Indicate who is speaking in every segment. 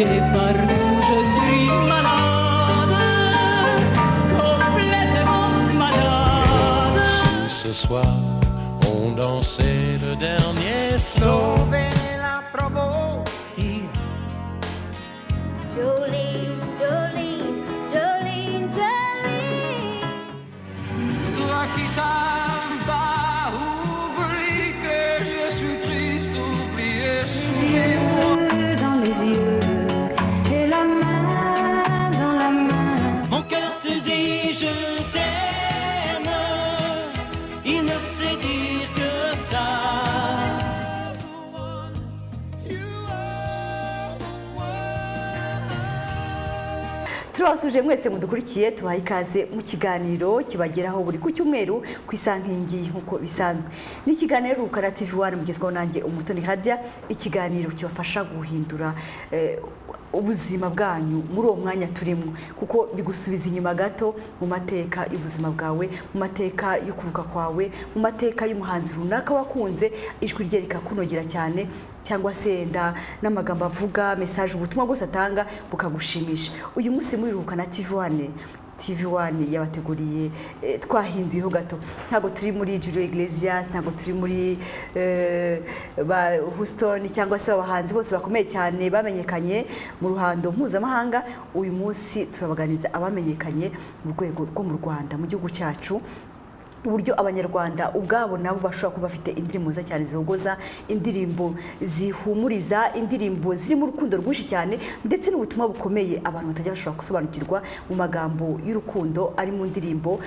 Speaker 1: et partout je suis malade, complètement malade.
Speaker 2: Si ce soir on dansait le dernier slow,
Speaker 3: la trovo.
Speaker 4: Jolene, Jolene, Jolene, Jolene.
Speaker 1: Toi qui t'as oublie que je suis triste, oublié sous mes mots.
Speaker 5: Dans les yeux et la main dans la main.
Speaker 1: Mon cœur te dit je t'aime, il ne sait dire que ça.
Speaker 6: turabasuje mwese mudukurikiye tubaha ikaze mu kiganiro kibageraho buri ku cyumweru ku isankingi nk'uko bisanzwe n'ikiganiro Rukara TV1 mugezwaho nanjye Umutoni Hadia, ikiganiro kibafasha guhindura ubuzima bwanyu muri uwo mwanya turimo, kuko bigusubiza inyuma gato mu mateka y'ubuzima bwawe, mu mateka y'ukuruka kwawe, mu mateka y'umuhanzi runaka wakunze ijwi rye rikakunogera cyane, cyangwa se n'amagambo avuga message ubutumwa bwose atanga bukagushimisha. Uyu munsi muri Rukana TV1 yabateguriye twahinduyeho gato, ntago turi muri Julio Iglesias, ntago turi muri ba Houston cyangwa se abahanzi bose bakomeye cyane bamenyekanye mu ruhando mpuzamahanga. Uyu munsi turabaganiza abamenyekanye mu rwego rwo mu Rwanda, mu gihugu cyacu, uburyo abanyarwanda ubwabo nabo bashobora kuba bafite indirimbo nziza cyane zihogoza, indirimbo zihumuriza, indirimbo zirimo urukundo rwinshi cyane, ndetse n'ubutumwa bukomeye abantu batajya bashobora gusobanukirwa mu magambo y'urukundo ari mu ndirimbo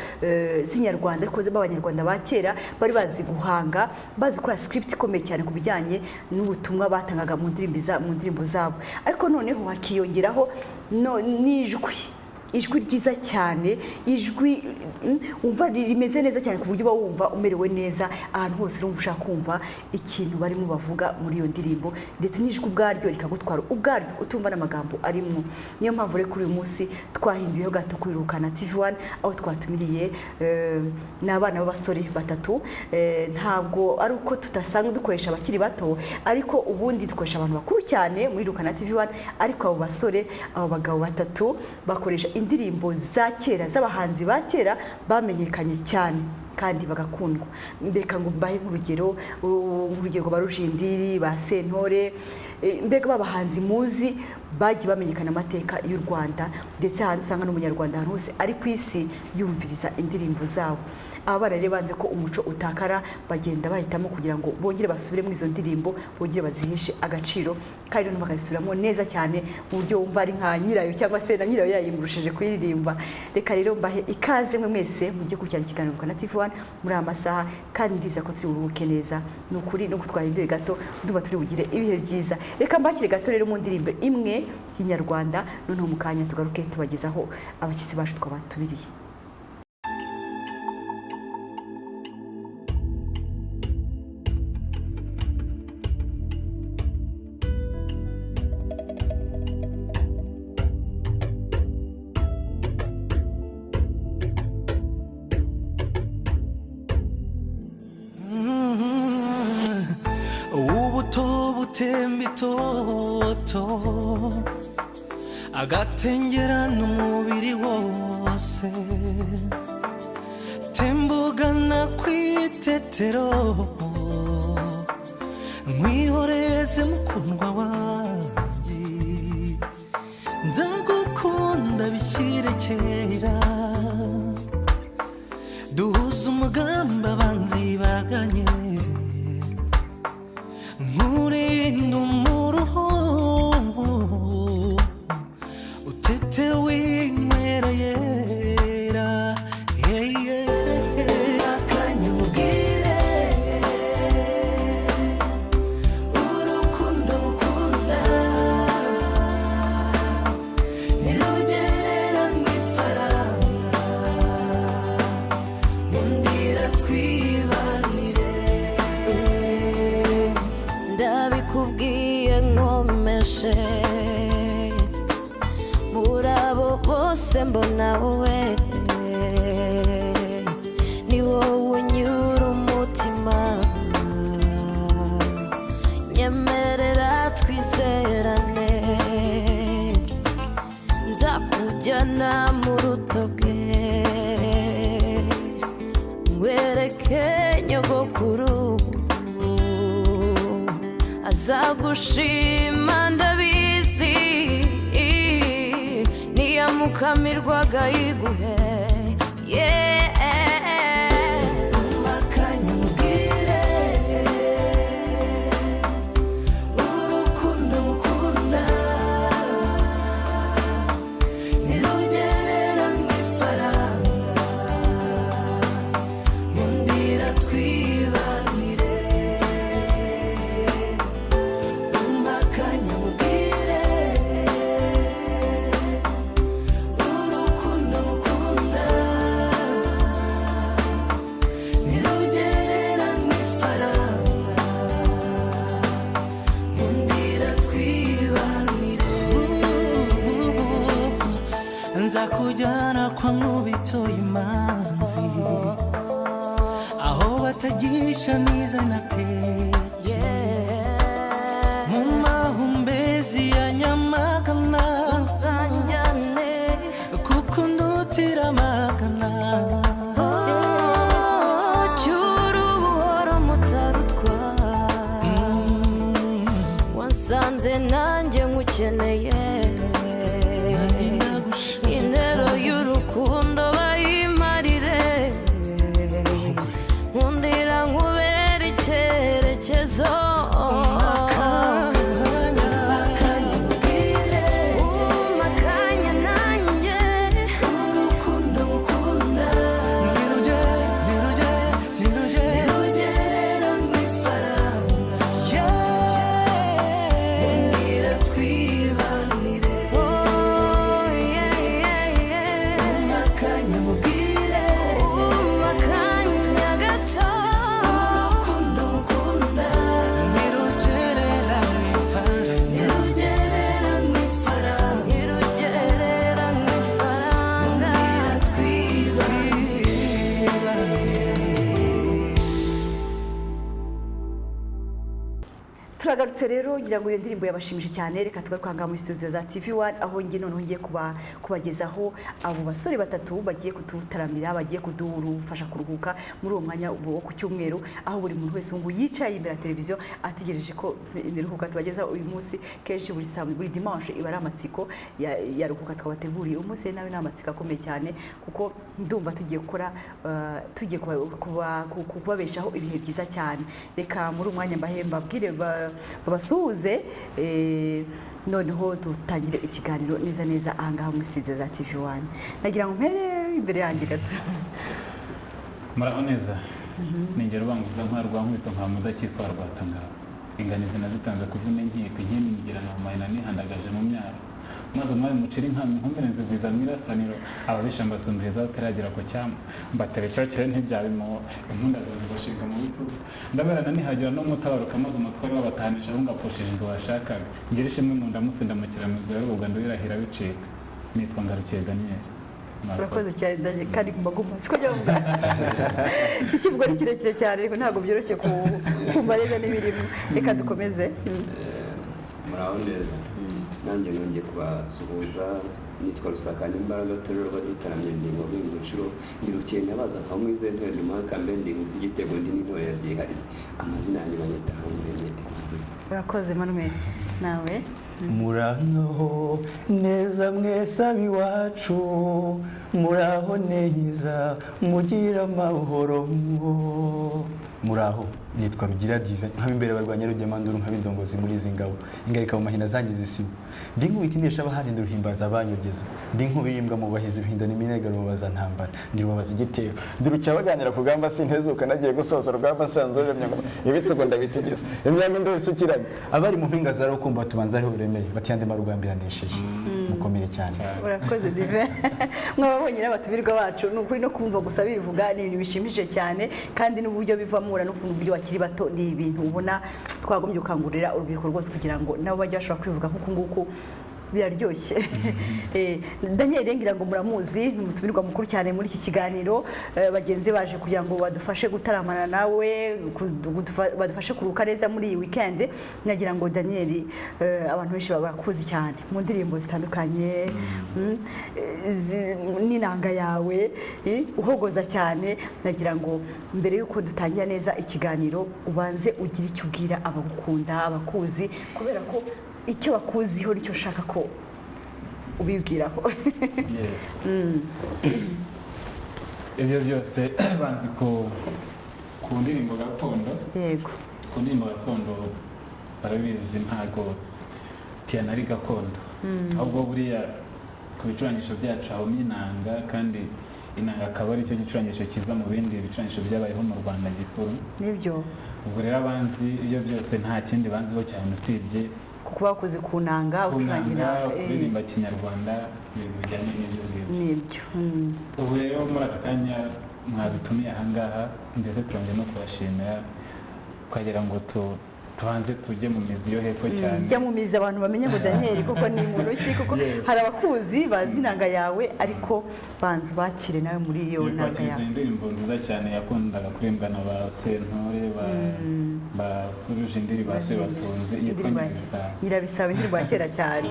Speaker 6: z'inyarwanda, ariko z'abanyarwanda ba kera bari bazi guhanga, bazi gukora script ikomeye cyane ku bijyanye n'ubutumwa batangaga mu ndirimbo zabo. Ariko noneho hakiyongeraho ijwi ryiza cyane, ijwi umva rimeze neza cyane ku buryo uba wumva umerewe neza ahantu hose urumva ushaka kumva ikintu barimo bavuga muri iyo ndirimbo, ndetse n'ijwi ubwaryo rikagutwara ubwaryo utumva n'amagambo arimo. Niyo mpamvu rero kuri uyu munsi twahinduyeho gato kuri Rukana TV1, aho twatumiriye n'abana b'abasore batatu. Ntabwo ari uko tutasanga dukoresha abakiri bato, ariko ubundi dukoresha abantu bakuru cyane muri Rukana TV1, ariko abo basore, abo bagabo batatu bakoresha indirimbo za kera z'abahanzi ba kera bamenyekanye cyane kandi bagakundwa. Mbega ngo mbahe nk'urugero ba Rujindiri, ba Sentore, mbega babahanzi muzi bagiye bamenyekana amateka y'u Rwanda, ndetse ahantu usanga n'umunyarwanda ahantu hose ari ku isi yumviriza indirimbo zabo. Aba bana rero banze ko umuco utakara, bagenda bahitamo kugira ngo bongere basubire muri izo ndirimbo, bongere baziheshe agaciro, kandi no bakazisubiramo neza cyane mu buryo wumva ari nka nyirayo cyangwa se na nyirayo yayimurusheje kuririmba. Reka rero mbahe ikaze mwe mwese mujye gukurikirana ikiganiro Rukana TV1 muri aya masaha, kandi ndiza ko turi buruhuke neza. Ni ukuri no gutwahinduye gato, ndumva turi bugire ibihe byiza. Reka mbakire gato rero mu ndirimbo imwe y'inyarwanda, noneho mu kanya tugaruke tubagezaho abashyitsi bacu twabatubiriye.
Speaker 3: Tembitoto agatengera n'umubiri wose, tembugana kwitetero nkwihoreze mukundwa wanjye, nzagukunda bikirekera, duhuza umugamba abanzi baganye, nkurinda umuruho utete w'inywera yera, akanyubwire urukundo ngukunda ntirugerera mw'ifaranga, nkundira twibanire.
Speaker 4: Ndabikubwiye nkomeshe muri abo bose mbona wowe, ni wowe unyura umutima, nyemerera twizerane, nzakujyana mu rutoke ngwereke nyogokuru azagushima ndabizi niyamukamirwaga yiguhe
Speaker 3: Makanya mubwire urukundo mukunda ntirugerera mu ifaranga mundira twibanire Makanya mubwire urukundo mukunda ntirugerera mu ifaranga mundira twibanire
Speaker 1: nzakujyana kwa nkubito y'imanzi aho batagisha niza nateye mu mahumbezi ya Nyamagana
Speaker 4: uzanjyane
Speaker 1: kuko ndutira amagana
Speaker 4: cyura ubuhoro mutarutwa wansanze nanjye nkukeneye intero y'urukundo bayimarire nkundira nkubera icyerekezo
Speaker 3: Makanya mubwire
Speaker 4: umakanya nanjye
Speaker 3: urukundo mukunda ntirugerera mu ifaranga mundira twibanire Makanya mubwire
Speaker 4: umakanya gato
Speaker 3: urukundo mukunda
Speaker 1: ntirugerera mu ifaranga
Speaker 3: ntirugerera mu ifaranga
Speaker 4: irugerera mu ifaranga
Speaker 3: mundira twibanire
Speaker 6: turagarutse rero ngira ngo iyo ndirimbo yabashimije cyane reka tugaruka muri studio za TV1 aho ngiye noneho ngiye kubagezaho abo basore batatu bagiye kututaramira bagiye kudufasha kuruhuka muri uwo mwanya wo ku cyumweru aho buri muntu wese ngo yicaye imbere ya televiziyo ategereje ko imiruhuka tubageza uyu munsi kenshi buri dimanche iba ari amatsiko ya ruhuka twabateguriye umunsi nawe ni amatsiko akomeye cyane kuko ndumva tugiye gukora tugiye kubabeshaho ibihe byiza cyane reka muri umwanya mbabwire babasuhuze noneho dutangire ikiganiro neza neza ahangaha muri studio za TV1 nagira ngo mpere imbere yanjye gato
Speaker 7: muraho neza ningero banguza nka rwankubito nka mudakirwa rwatanga inganizi nazitanze kuvuna inkiko inkindi ngira na mayina nihandagaje mu myaro maze umwari mucira inkambi nkumbirenze bwiza mwirasaniro ababisha mbasumbiriza bataragera ku cyama mbatera icyokere ntibyabimo impunda zawe zibashinga mu bitugu ndaberana nihagira no mutabaruka maze umutware wabatahanisha aho ngapfushije ngo washakaga ngira ishimwe mu ndamutse ndamukira mu rwego rwo Rwanda wirahira bicika nitwa Ngarukiye Daniel
Speaker 6: urakoze cyane kandi guma siko byumva ikivugo ni kirekire cyane ariko ntabwo byoroshye kumva neza n'ibirimo reka dukomeze
Speaker 8: muraho neza nanjye nongeye kubasuhuza nitwa Rusakana imbaraga terero badutaramye ndingo bw'inguciro ndirukiye nabaza nka mwize ntwende makambe ndingo z'igitego ndi n'intore ya byihari amazina yanjye banyita Hamuremye
Speaker 6: urakoze Manuel nawe
Speaker 9: muraho neza mwese ab'iwacu muraho neza mugira amahoro muraho nitwa Rugira Divin nk'abimbere barwanya rugemanduru nk'abindongozi muri izi ngabo ingarika mu mahina zangiza isibo ndi nkubitinesha abaharinda ruhimbaza abanyogeza ndi nkubirimbwa mu bahizi ruhinda n'iminega rubabaza ntambara ndi rubabaza igitero ndirukiye abaganira ku gamba sintezuka nagiye gusoza rugamba sanzore myango ibitugo ndabitegeza imyambi ndosukiranye abari mu mpinga za rukumba tubanza ariho uremeye batiyande marugambiranesheje mukomere cyane
Speaker 6: urakoze Divin mwababonye n'abatumirwa bacu n'ukuri no kumva gusa bivuga ni ibintu bishimije cyane kandi n'uburyo bivamura no kumva uburyo bakiri bato ni ibintu ubona twagombye gukangurira urubyiruko rwose kugira ngo nabo bajye bashobora kwivuga nk'uku nguku biraryoshye. Daniel ngira ngo muramuzi, ni umutumirwa mukuru cyane muri iki kiganiro. Bagenzi baje kugira ngo badufashe gutaramana nawe, badufashe kuruka neza muri iyi weekend. Nagira ngo Daniel, abantu benshi bakuzi cyane mu ndirimbo zitandukanye, n'inanga yawe uhogoza cyane. Nagira ngo mbere yuko dutangira neza ikiganiro ubanze ugire icyo ubwira abagukunda, abakuzi, kubera ko icyo bakuziho nicyo ushaka ko ubibwiraho.
Speaker 7: Yes. Ibyo byose banzi ku ndirimbo gakondo.
Speaker 6: Yego.
Speaker 7: Ku ndirimbo gakondo barabizi ntago piano ari gakondo, ahubwo buriya ku bicurangisho byacu habamo inanga, kandi inanga akaba ari cyo gicurangisho kiza mu bindi bicurangisho byabayeho mu Rwanda gikuru.
Speaker 6: Nibyo.
Speaker 7: Ubwo rero abanzi ibyo byose nta kindi banziho cyane usibye
Speaker 6: kuko bakoze ku nanga,
Speaker 7: kuririmba kinyarwanda, ibintu bijyanye n'ibyo ngibyo.
Speaker 6: Nibyo.
Speaker 7: Ubu rero muri aka kanya mwadutumiye aha ngaha, ndetse turongeye no kubashimira, twagira ngo tubanze tujye mu mizi yo hepfo cyane.
Speaker 6: Jya mu mizi abantu bamenye ngo Daniel koko ni muntu ki, kuko hari abakuzi bazi inanga yawe, ariko banza bakire nawe muri iyo nanga yawe.
Speaker 7: Indirimbo nziza cyane yakundaga kurimbwa na ba Sentore, ba Surujindiri, ba Sebatunzi, yitwa Nyirabisabo.
Speaker 6: Nyirabisabo, indirimbo ya kera cyane.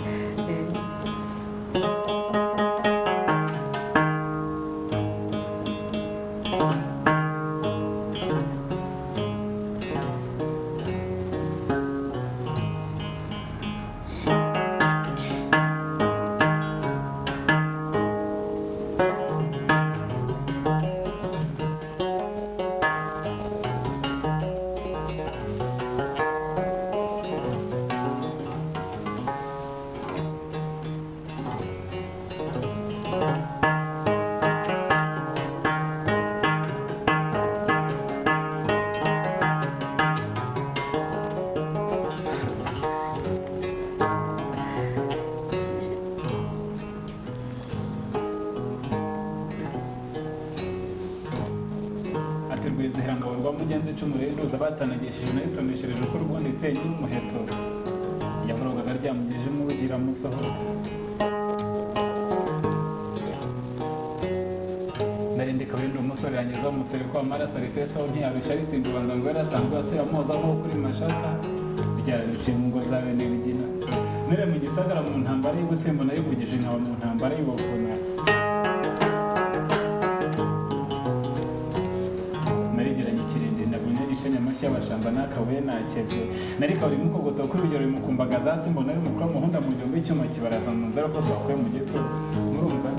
Speaker 7: Batanagesheje nayitoneshereje ko urubundi iteye y'umuheto yamurogaga ryamugeje mubugira musohora. Narindika wenda umusore yangezaho umusore ko amaraso arisesaho ntiyarushya arisinda ubanza ngo yarasanzwe asira amuhoza nko kuri Mashaka, byararuciye mu ngo za bene Bigina. Nere mu Gisagara mu ntambara y'Ubutembo nayivugije nkaba mu ntambara y'Ubuvuna. Amashyi abashamba n'akabuye nakebye narika buri mukogoto ko urugero bimukumbaga za simbo nari mukuru muhunda mu gihumbi cyuma kibaraza mu nzara ko twakuye mu gito murumva.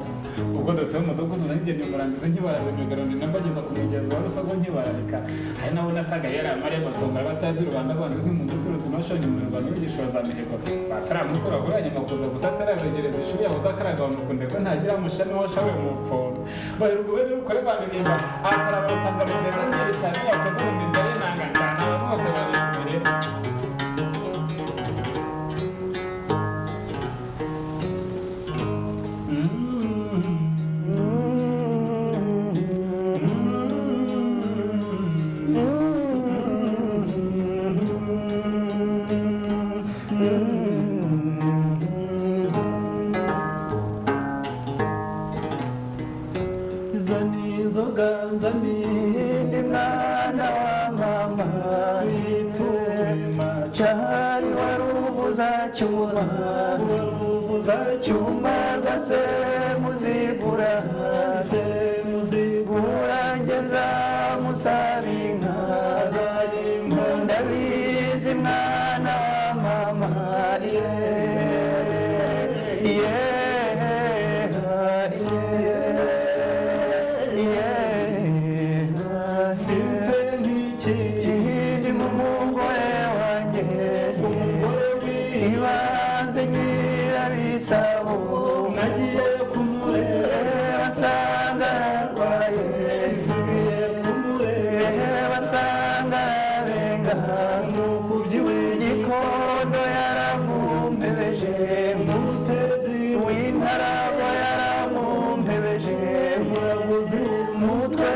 Speaker 7: Ubwo dotoye umudogodo narigennye umurangiza nkibaraza imigaroni nambageza ku mugezi wa Rusogo nkibararika, hari naho nasaga yari amarembo tonga batazi rubanda rwanze nk'umuntu uturutse imashini mu Rwanda n'igishoro za mihigo bataramusura aguranye makuza gusa atarabegereza ishuri yahoze akaraga bamukunde ko ntagira mushami wo shawe mu pforo baheruka bene ukore bandirimba atarabatanga rukera nyere cyane yakoze mu mirya nanga cyane bose barizire.
Speaker 9: Ndi mwana wa mama cyari waruvuza cyuma gase muzigura ngenza musabinka ndabizi mwana wa mama nagiye kumureba asanga arwaye, basanga arenga n'ukubyiwe Gikondo yaramumpebeje, Mutezi w'Intarago yaramumpebeje, Muraguzi Mutwe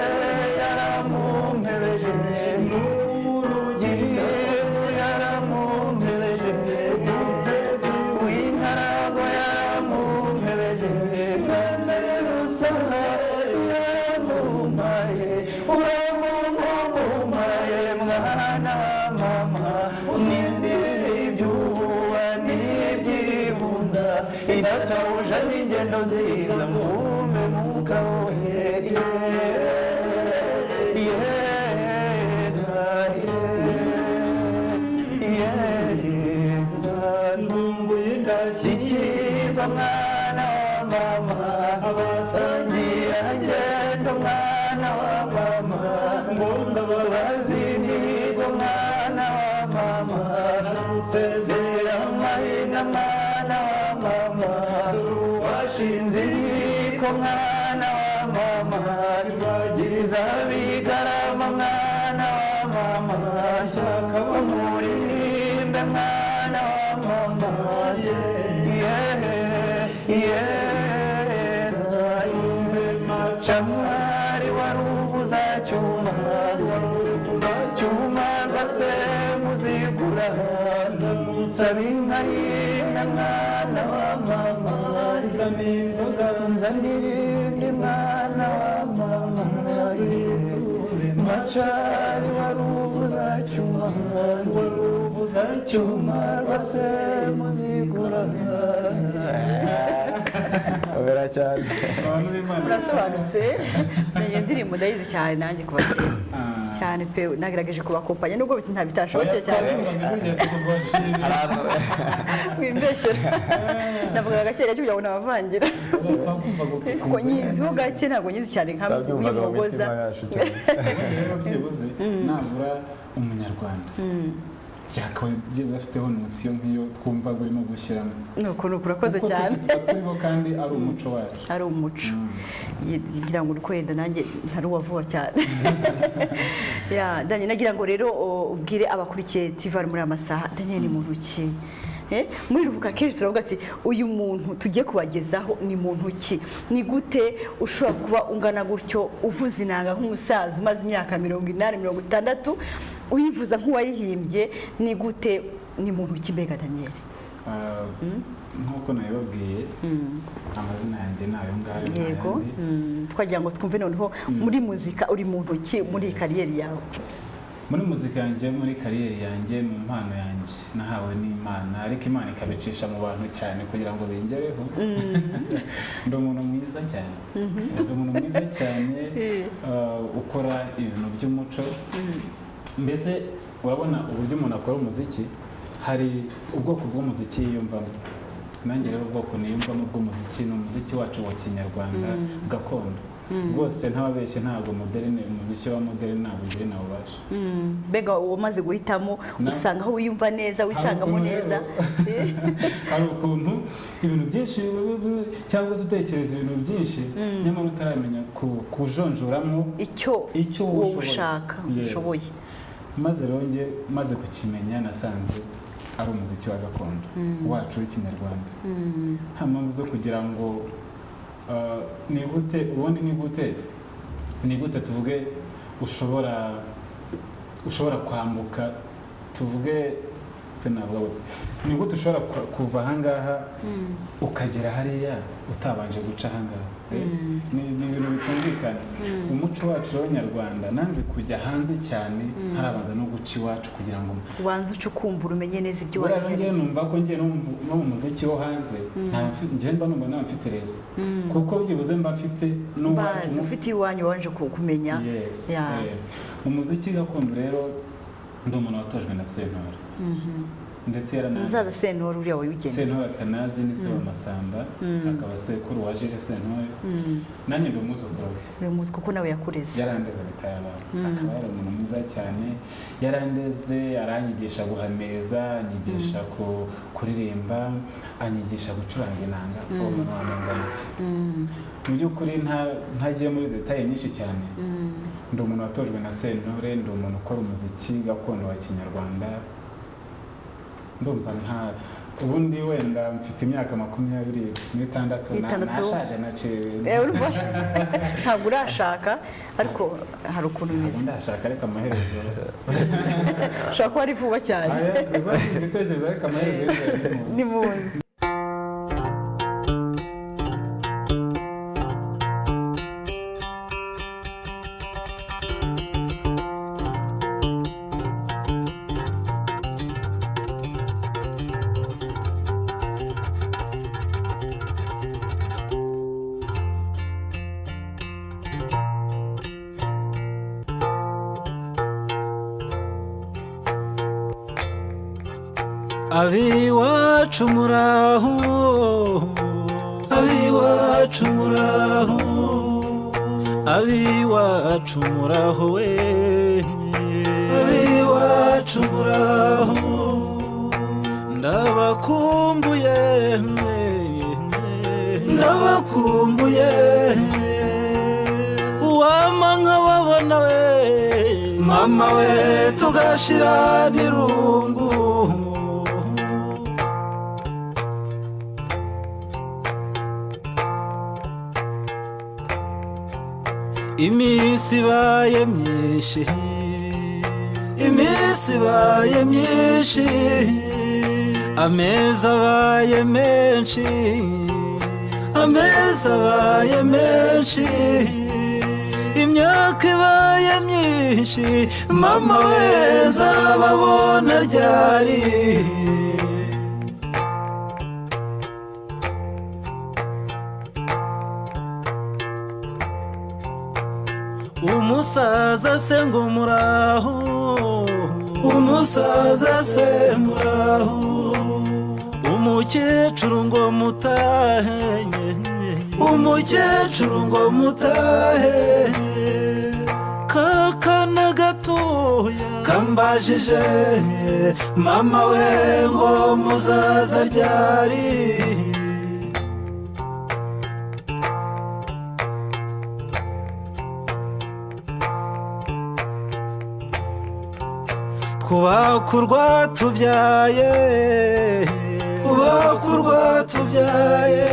Speaker 9: yaramumpebeje, n'Urugiye yaramumpebeje, Mutezi w'Intarago idatabuja n'ingendo nziza mvume mwuka woye ntumbuye indashyikirwa mwana wa mama abasangira ngendo mwana wa mama ngombwa babazinirwa mwana wa mama usezera amahina mwana wa mama washinze inkiko mwana wa mama rwagiriza bigarama mwana wa mama shaka bamurimbe mwana wa mama macamwari warubuza cyuma rwase muzigura nsaba inka y'inka mwana wa mama nzanirinde mwana wa mama macari warubuza cyuma rwase muzigura obera cyane
Speaker 6: murasobanutse iyo ndirimbo ndayizi cyane nanjye kuba cyane pe nagerageje kubakompanya nubwo bitanshobokeye cyane wimbeshyera navugaga gake gake kugira ngo nabavangira kuko nyiziho gake ntabwo nyizi cyane nka mugoza
Speaker 7: rero byibuze nabura umunyarwanda yakabaye bafiteho nosiyo nk'iyo twumva urimo gushyiramo
Speaker 6: nuko urakoze cyane
Speaker 7: kuri bo kandi ari umuco wacu
Speaker 6: ari umuco ngira ngo wenda nanjye ntari uwavuba cyane nagira ngo rero ubwire abakurikiye TV muri amasaha Daniel ni muntu ki muri rubuga kenshi turavuga ati uyu muntu tugiye kubagezaho ni muntu ki ni gute ushobora kuba ungana gutyo uvuza inanga nk'umusaza umaze imyaka 80 60 uyivuza nk'uwayihimbye ni gute ni muntu ki mbega Daniel
Speaker 7: nk'uko nabibabwiye amazina yanjye nayo ngayo
Speaker 6: yego twagira ngo twumve noneho muri muzika uri muntu ki muri kariyeri yawe
Speaker 7: muri muzika yanjye muri kariyeri yanjye mu mpano yanjye nahawe n'Imana ariko Imana ikabicisha mu bantu cyane kugira ngo bingereho ndi umuntu mwiza cyane ukora ibintu by'umuco mbese urabona uburyo umuntu akora umuziki hari ubwoko bw'umuziki yiyumvamo nanjye rero ubwoko niyumvamo bw'umuziki ni umuziki wacu wa kinyarwanda gakondo rwose ntababeshye ntabwo moderne umuziki wa moderne ntabwo njye nawubasha
Speaker 6: mbega umaze guhitamo usanga aho wiyumva neza wisangamo neza
Speaker 7: hari ukuntu ibintu byinshi cyangwa se utekereza ibintu byinshi nyamara utaramenya kujonjoramo
Speaker 6: icyo wowe ushaka ushoboye
Speaker 7: maze rero njye maze kukimenya nasanze ari umuziki wa gakondo wacu w'ikinyarwanda nta mpamvu zo kugira ngo ni gute tuvuge ushobora kwambuka tuvuge ni gute ushobora kuva ahangaha ukagera hariya utabanje guca ahangaha ni ibintu bitumvikana umuco wacu w'abanyarwanda nanze kujya hanze cyane harabanza no guca iwacu kugira ngo
Speaker 6: ubanze ucukumbura umenye neza ibyo
Speaker 7: wari numva ko ngiye no mu muziki wo hanze ngenda numva nta mfite rezo kuko byibuze mba mfite
Speaker 6: n'uwacu ufite iwanyu wanje kumenya
Speaker 7: mu muziki gakondo rero ndi umuntu watojwe na Sentore ndetse
Speaker 6: umusaza Sentore uriya wayugenda
Speaker 7: Sentore Atanazi ni se w'Amasamba akaba sekuru wa Jules Sentore nanjye ndi umuzukuru we
Speaker 6: uri muzi kuko nawe yakureze
Speaker 7: yarandeze bitayabana akaba yari umuntu mwiza cyane yarandeze aranyigisha guhameza anyigisha kuririmba anyigisha gucuranga inanga uwo muntu wamunganyiki mu by'ukuri ntagiye muri detaye nyinshi cyane ndi umuntu watojwe na Sentore ndi umuntu ukora umuziki gakondo wa kinyarwanda ndumva ubundi wenda mfite imyaka 26 nashaje naciye
Speaker 6: ntabwo urashaka ariko hari ukuntu bimeze
Speaker 7: ndashaka ariko amaherezo
Speaker 6: ushobora kuba ari vuba cyane
Speaker 7: ibitekerezo ariko amaherezo
Speaker 6: ni muzi
Speaker 1: abiwacu muraho abiwacu muraho abiwacu muraho we abiwacu muraho ndabakumbuye ndabakumbuye uwama nkababona we mama we tugashira n'irungu iminsi ibaye myinshi iminsi ibaye myinshi amezi abaye menshi amezi abaye menshi imyaka ibaye myinshi mama we zababona ryari umusaza se ngo muraho umusaza se muraho umukecuru ngo mutahe umukecuru ngo mutahe kakana gatoya kambajije mama we ngo muzaza ryari kubakurwa tubyaye kubakurwa tubyaye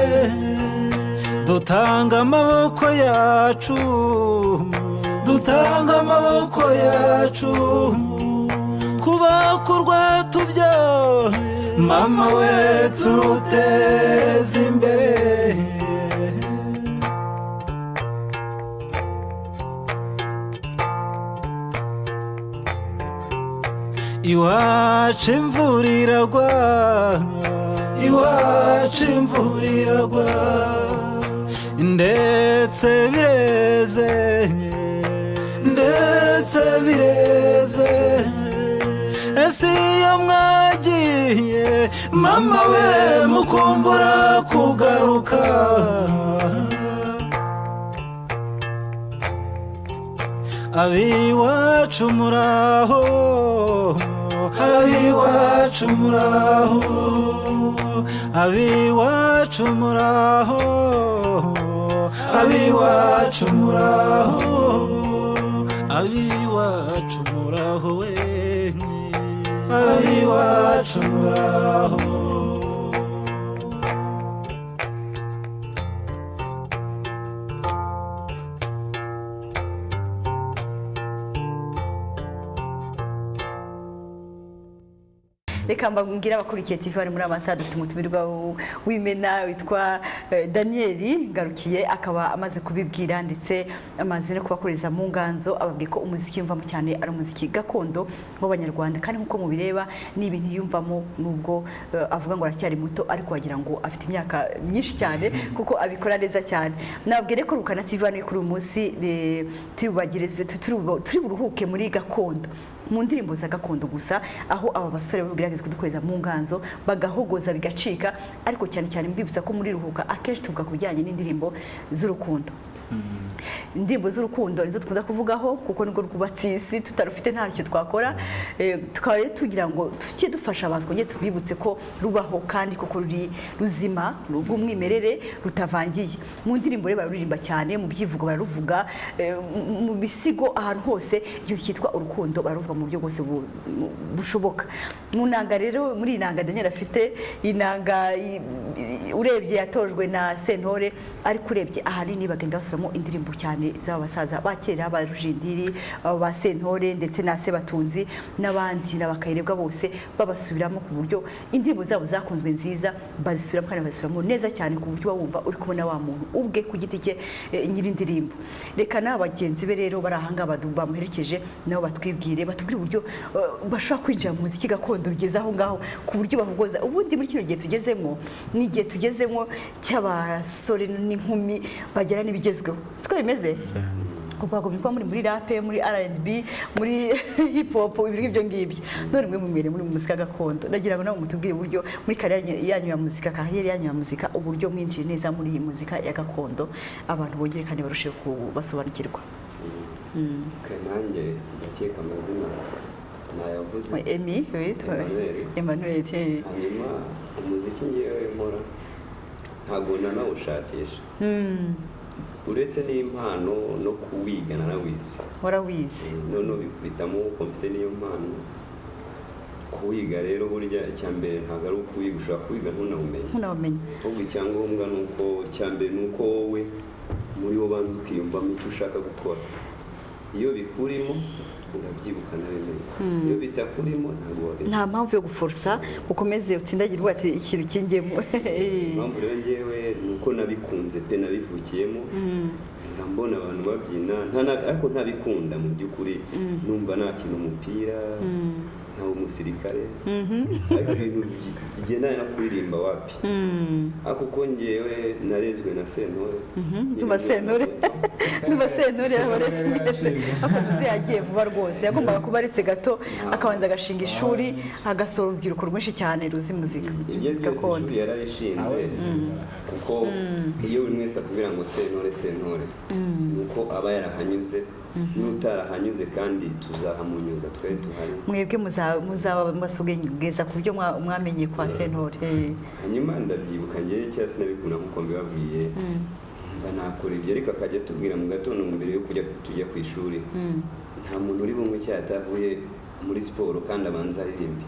Speaker 1: dutanga amaboko yacu dutanga amaboko yacu kubakurwa tubyaye mama we turuteze imbere iwacu imvura iragwa iwacu imvura iragwa ndetse bireze ndetse bireze ese iyo mwagiye mama we mukumbura kugaruka abiwacu muraho abiwacu muraho abiwacu muraho abiwacu muraho abiwacu muraho we abiwacu muraho
Speaker 6: reka mbabwira abakurikiye TV bari muri amasaha dufite umutumirwa w'imena witwa Daniel Ngarukiye akaba amaze kubibwira ndetse amaze no kubakoreza mu nganzo ababwiye ko umuziki yumvamo cyane ari umuziki gakondo w'abanyarwanda kandi nkuko mubireba ni ibintu yumvamo nubwo avuga ngo aracyari muto ariko wagira ngo afite imyaka myinshi cyane kuko abikora neza cyane nabwire ko Rukana TV hano kuri uyu munsi tubagireze turi buruhuke muri gakondo mu ndirimbo za gakondo gusa aho aba basore bagerageza kudukoreza mu nganzo bagahogoza bigacika ariko cyane cyane mbibutsa ko muri ruhuka akenshi tuvuga ku bijyanye n'indirimbo z'urukundo indirimbo z'urukundo nizo tukunda kuvugaho kuko nibwo rwubatse isi tutarufite ntacyo twakora tukaba tugira ngo tuke dufasha abantu twongere tubibutse ko rubaho kandi koko ruri ruzima rw'umwimerere rutavangiye mu ndirimbo rero baruririmba cyane mu byivugo bararuvuga mu bisigo ahantu hose iyo cyitwa urukundo bararuvuga mu buryo bwose bushoboka mu nanga rero muri inanga Daniel afite inanga urebye yatojwe na Sentore ariko urebye ahanini bagenda basubiramo indirimbo cyane z'aba basaza bakera ba Rujindiri ba Sentore ndetse na Sebatunzi n'abandi n'abakayirebwa bose babasubiramo ku buryo indirimbo zabo zakunzwe nziza bazisubiramo kandi bazisubiramo neza cyane ku buryo wumva uri kubona wa muntu ubwe ku giti cye nyiri indirimbo reka n'abagenzi be rero bari ahanga bamuherekeje nabo batwibwire batubwire uburyo bashobora kwinjira mu muziki gakondo ugeze aho ngaho ku buryo bahugoza ubundi muri kino gihe tugezemo ni igihe tugezemo cy'abasore n'inkumi bagera n'ibigezweho siko bimeze kuko bagomba kuba muri rap muri R&B muri hip hop ibyo ngibyo none mwe mumere muri muzika gakondo ndagira ngo nawe mutubwire uburyo muri kariyeri yanyu ya muzika uburyo mwinjiye neza muri iyi muzika ya gakondo abantu bongere kandi barusheho kubasobanukirwa.
Speaker 8: Nanjye ndakeka amazina nayavuze
Speaker 6: Emmanuel
Speaker 8: hanyuma umuziki ngewe nkora ntabwo nanawushakisha uretse n'impano no kuwiga narawize
Speaker 6: warawize
Speaker 8: none bikubitamo ko mfite n'iyo mpano kuwiga rero burya icyambere ntabwo ari ukuwiga ushobora kuwiga ntunawumenye ahubwo icyangombwa ni uko icyambere ni uko wowe muri wo banza ukiyumvamo icyo ushaka gukora iyo bikurimo urabyibuka nabimenya iyo bitakurimo ntabwo wabimenya
Speaker 6: nta mpamvu yo guforsa ukomeze utsindagirwa ati ikintu kingemo
Speaker 8: impamvu rero ngewe ni uko nabikunze pe nabivukiyemo mbona abantu babyina ariko ntabikunda mu by'ukuri numva nakina umupira nkaba umusirikare ariko ibintu bigendanye no kuririmba wapi ariko uko ngewe narezwe na Sentore
Speaker 6: Ndumva Sentore yabareze mwese akomeze yagiye vuba rwose yagombaga kuba aretse gato akabanza agashinga ishuri agasora urubyiruko rwinshi cyane ruzi muzika
Speaker 8: ibyo byose ishuri yararishinze kuko iyo buri wese akubwira ngo Sentore nuko aba yarahanyuze n'utarahanyuze kandi tuzahamunyuza twari tuhari
Speaker 6: mwebwe muzaba basogeza ku byo mwamenye kwa Sentore
Speaker 8: hanyuma ndabyibuka ngewe cyangwa sinabikunda nkuko mbibabwiye nakora ibyo ariko akajya tubwira mu gatondo mbere yo tujya ku ishuri nta muntu uri bumwe icyaha atavuye muri siporo kandi abanza aririmbe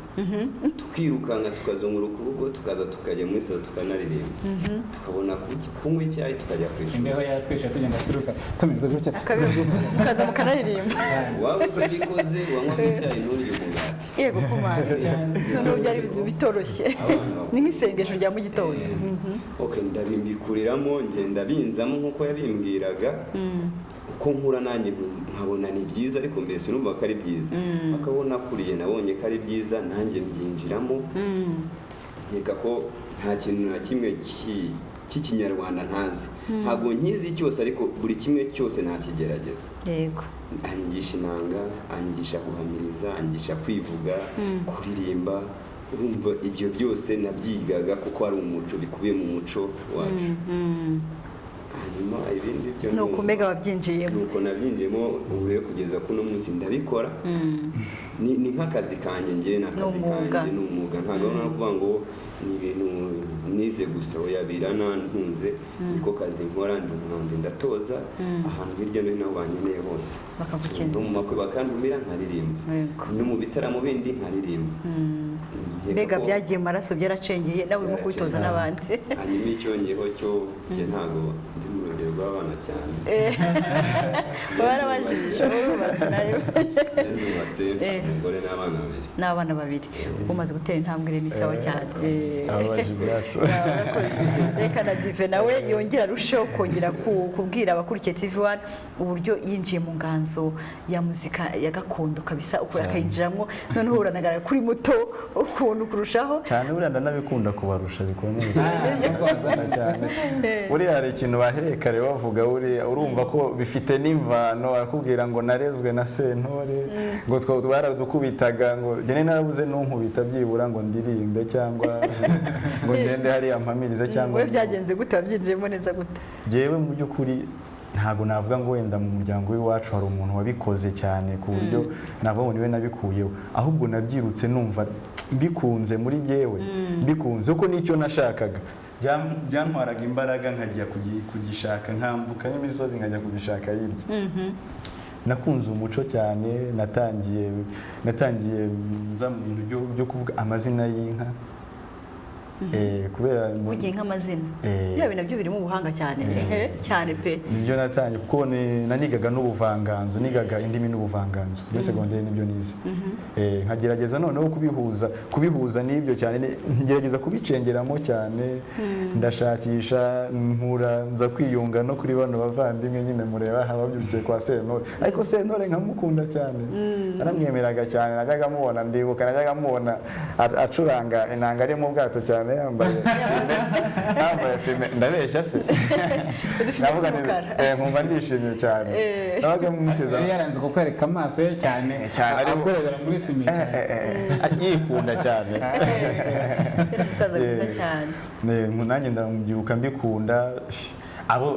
Speaker 8: tukirukanka tukazunguruka urugo tukaza tukajya muri salo tukanaririmba tukabona kunywa icyayi tukajya ku ishuri
Speaker 7: imbeho yatwishe tugenda twiruka tumeze gutya
Speaker 6: mukaza mukanaririmba
Speaker 8: waba utabikoze wanywa icyayi nturye umugati
Speaker 6: yego kumana noneho byari bitoroshye ni nk'isengesho rya mu gitondo
Speaker 8: ndabimbikuriramo ngenda binzamo nk'uko yabimbwiraga uko nkura nanjye nkabona ni byiza ariko mbese numva ko ari byiza akabona kuriye nabonye ko ari byiza nanjye mbyinjiramo nkeka ko nta kintu na kimwe cy'ikinyarwanda ntazi ntabwo nkizi cyose ariko buri kimwe cyose nakigerageza
Speaker 6: yego
Speaker 8: anyigisha inanga anyigisha guhamiriza anyigisha kwivuga kuririmba urumva ibyo byose nabyigaga kuko ari umuco bikubiye mu muco wacu hanyuma ibindi byo
Speaker 6: nuko mbega wabyinjiyemo
Speaker 8: nuko nabyinjiyemo ubu rero kugeza kuno munsi ndabikora ni nk'akazi kanjye njye n'akazi kanjye ni umwuga ntabwo ari ukuvuga ngo ni ibintu nize gusa oya biranantunze niko kazi nkora ndi umuhanzi ndatoza ahantu hirya no hino bankeneye hose no mu makwe bakantumira nkaririmba no mu bitaramo bindi nkaririmba
Speaker 6: mbega byagiye mu maraso byaracengeye nawe urimo kubitoza n'abandi
Speaker 8: hanyuma icyongeho cyo njye ntabwo ndi mu rugero rw'abana cyane
Speaker 6: barabajije urubatse nayo
Speaker 8: yubatse umugore n'abana babiri
Speaker 6: umaze gutera intambwe rero ni sawa cyane reka na Dive nawe yongera arusheho kongera kubwira abakurikiye TV1 uburyo yinjiye mu nganzo ya muzika ya gakondo kabisa uko yakayinjiramo noneho uranagaragara kuri muto ukuntu kurushaho
Speaker 9: cyane buranda nabikunda kubarusha bikomeye cyane buriya hari ikintu bahereye kare bavuga buriya urumva ko bifite n'imvano akubwira ngo narezwe na Sentore ngo twaradukubitaga ngo jene narabuze n'unkubita byibura ngo ndirimbe cyangwa ngo ngende hariya mpamirize cyangwa
Speaker 6: we byagenze gute wabyinjiyemo neza gute
Speaker 9: jewe mu by'ukuri ntabwo navuga ngo wenda mu muryango w'iwacu hari umuntu wabikoze cyane ku buryo nabonye we nabikuyeho ahubwo nabyirutse numva mbikunze muri jewe mbikunze uko nicyo nashakaga byantwaraga imbaraga nkajya kugishaka nkambuka n'imisozi nkajya kugishaka hirya nakunze umuco cyane natangiye nza mu bintu byo kuvuga amazina y'inka
Speaker 6: kubera ugiye nk'amazina bya bintu nabyo birimo ubuhanga cyane cyane pe
Speaker 9: nibyo natangiye kuko nanigaga n'ubuvanganzo nigaga indimi n'ubuvanganzo muri segonderi nibyo nize nkagerageza noneho kubihuza n'ibyo cyane ngerageza kubicengeramo cyane ndashakisha mpura nza kwiyunga no kuri bano bavandimwe nyine mureba ababyukiye kwa Sentore ariko Sentore nkamukunda cyane aramwemeraga cyane najyaga mubona ndibuka najyaga mubona acuranga inanga ari mu bwato cyane
Speaker 10: cyane yambaye fime ndabeshya se navuga nkumva ndishimye cyane nabaga muteza
Speaker 7: yari yaranze kukwereka amaso ye cyane akorera muri filime cyane
Speaker 10: yikunda cyane
Speaker 6: umusaza mwiza cyane
Speaker 10: nanjye ndamubyibuka mbikunda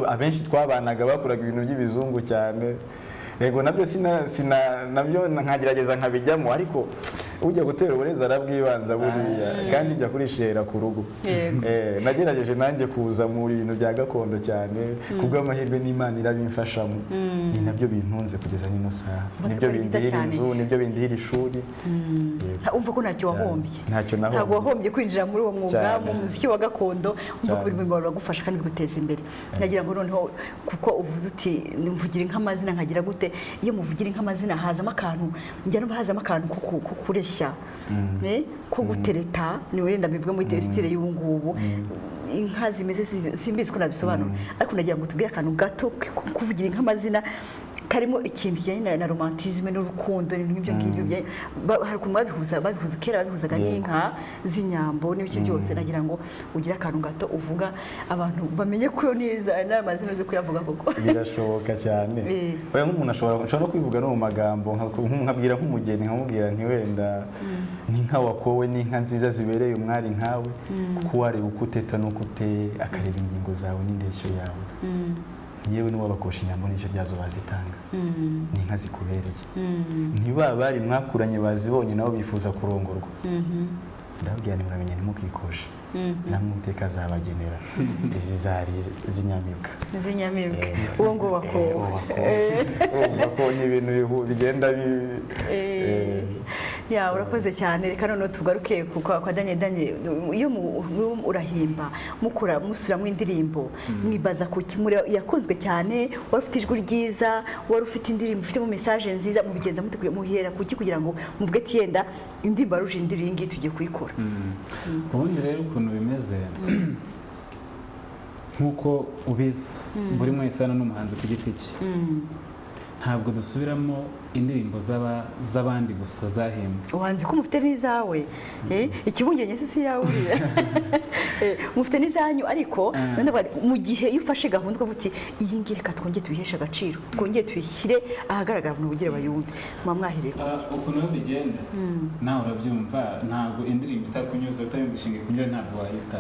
Speaker 10: abenshi twabanaga bakoraga ibintu by'ibizungu cyane yego nabyo nabyo nkagerageza nkabijyamo ariko ujya gutera uburezi arabwibanza buriya kandi njya kurishera ku rugo nagerageje nanjye kuza mu bintu bya gakondo cyane kubw'amahirwe n'Imana irabimfashamo ni nabyo bintunze kugeza n'ino saha nibyo bindihira inzu nibyo bindihira ishuri
Speaker 6: umva ko ntacyo wahombye
Speaker 10: ntabwo
Speaker 6: wahombye kwinjira muri uwo mwuga mu muziki wa gakondo umva ko biri mu biragufasha kandi biguteza imbere nagira ngo noneho kuko uvuze uti nimvugire nk'amazina nkagira gute iyo muvugire nk'amazina hazamo akantu njya no hazamo akantu ko kureshya ko gutereta ni wenda bivuga muri tesitire y'ubu ngubu inka zimeze simbizi ko nabisobanura ariko nagira ngo tubwire akantu gato kuvugira nk'amazina karimo ikintu kijyanye na romantisme n'urukundo n'ibyo ngibyo hari ukuntu babihuza kera babihuzaga n'inka z'inyambo n'ibiki byose nagira ngo ugire akantu gato uvuga abantu bamenye ko neza n'amazina uzi kuyavuga koko
Speaker 10: birashoboka cyane oya nk'umuntu ashobora no kwivuga no mu magambo nkabwira nk'umugeni nkamubwira nti wenda n'inka wakowe n'inka nziza zibereye umwari nkawe kuko wareba uko uteta n'uko uteye akareba ingingo zawe n'indeshyo yawe yewe n'uwo bakosha inyambo n'icyo byazo bazitanga ni inka zikubereye ntiba bari mwakuranye bazibonye nabo bifuza kurongorwa ndababwira nimuramenye ntimukikoshe namwe Uwiteka azabagenera izi zari z'inyamibwa
Speaker 6: uwo ngo
Speaker 10: wakowe n'ibintu bigenda
Speaker 6: urakoze cyane reka noneho tugaruke kwa Daniel iyo urahimba musubiramo indirimbo mwibaza ku yakozwe cyane wari ufite ijwi ryiza wari ufite indirimbo ufitemo message nziza mubigenza muhera kuki kugira ngo muvuge ati yenda indirimbo aruje indiringi tujye kuyikora
Speaker 7: ubundi rero ukuntu bimeze nk'uko ubizi buri mwese hano n'umuhanzi ku giti cye ntabwo dusubiramo indirimbo z'abandi gusa zahimbwe
Speaker 6: ubanzi ko mufite n'izawe ikibungenye si yawe mufite n'izanyu ariko mu gihe iyo ufashe gahunda ukavuga uti iyi ngiyi reka twongere tuyiheshe agaciro twongere tuyishyire ahagaragara mu bugire bayumve muba mwahereye
Speaker 7: ukuntu bigenda nawe urabyumva ntabwo indirimbo itakunyuze utayumvishinga kugira ntabwo wahita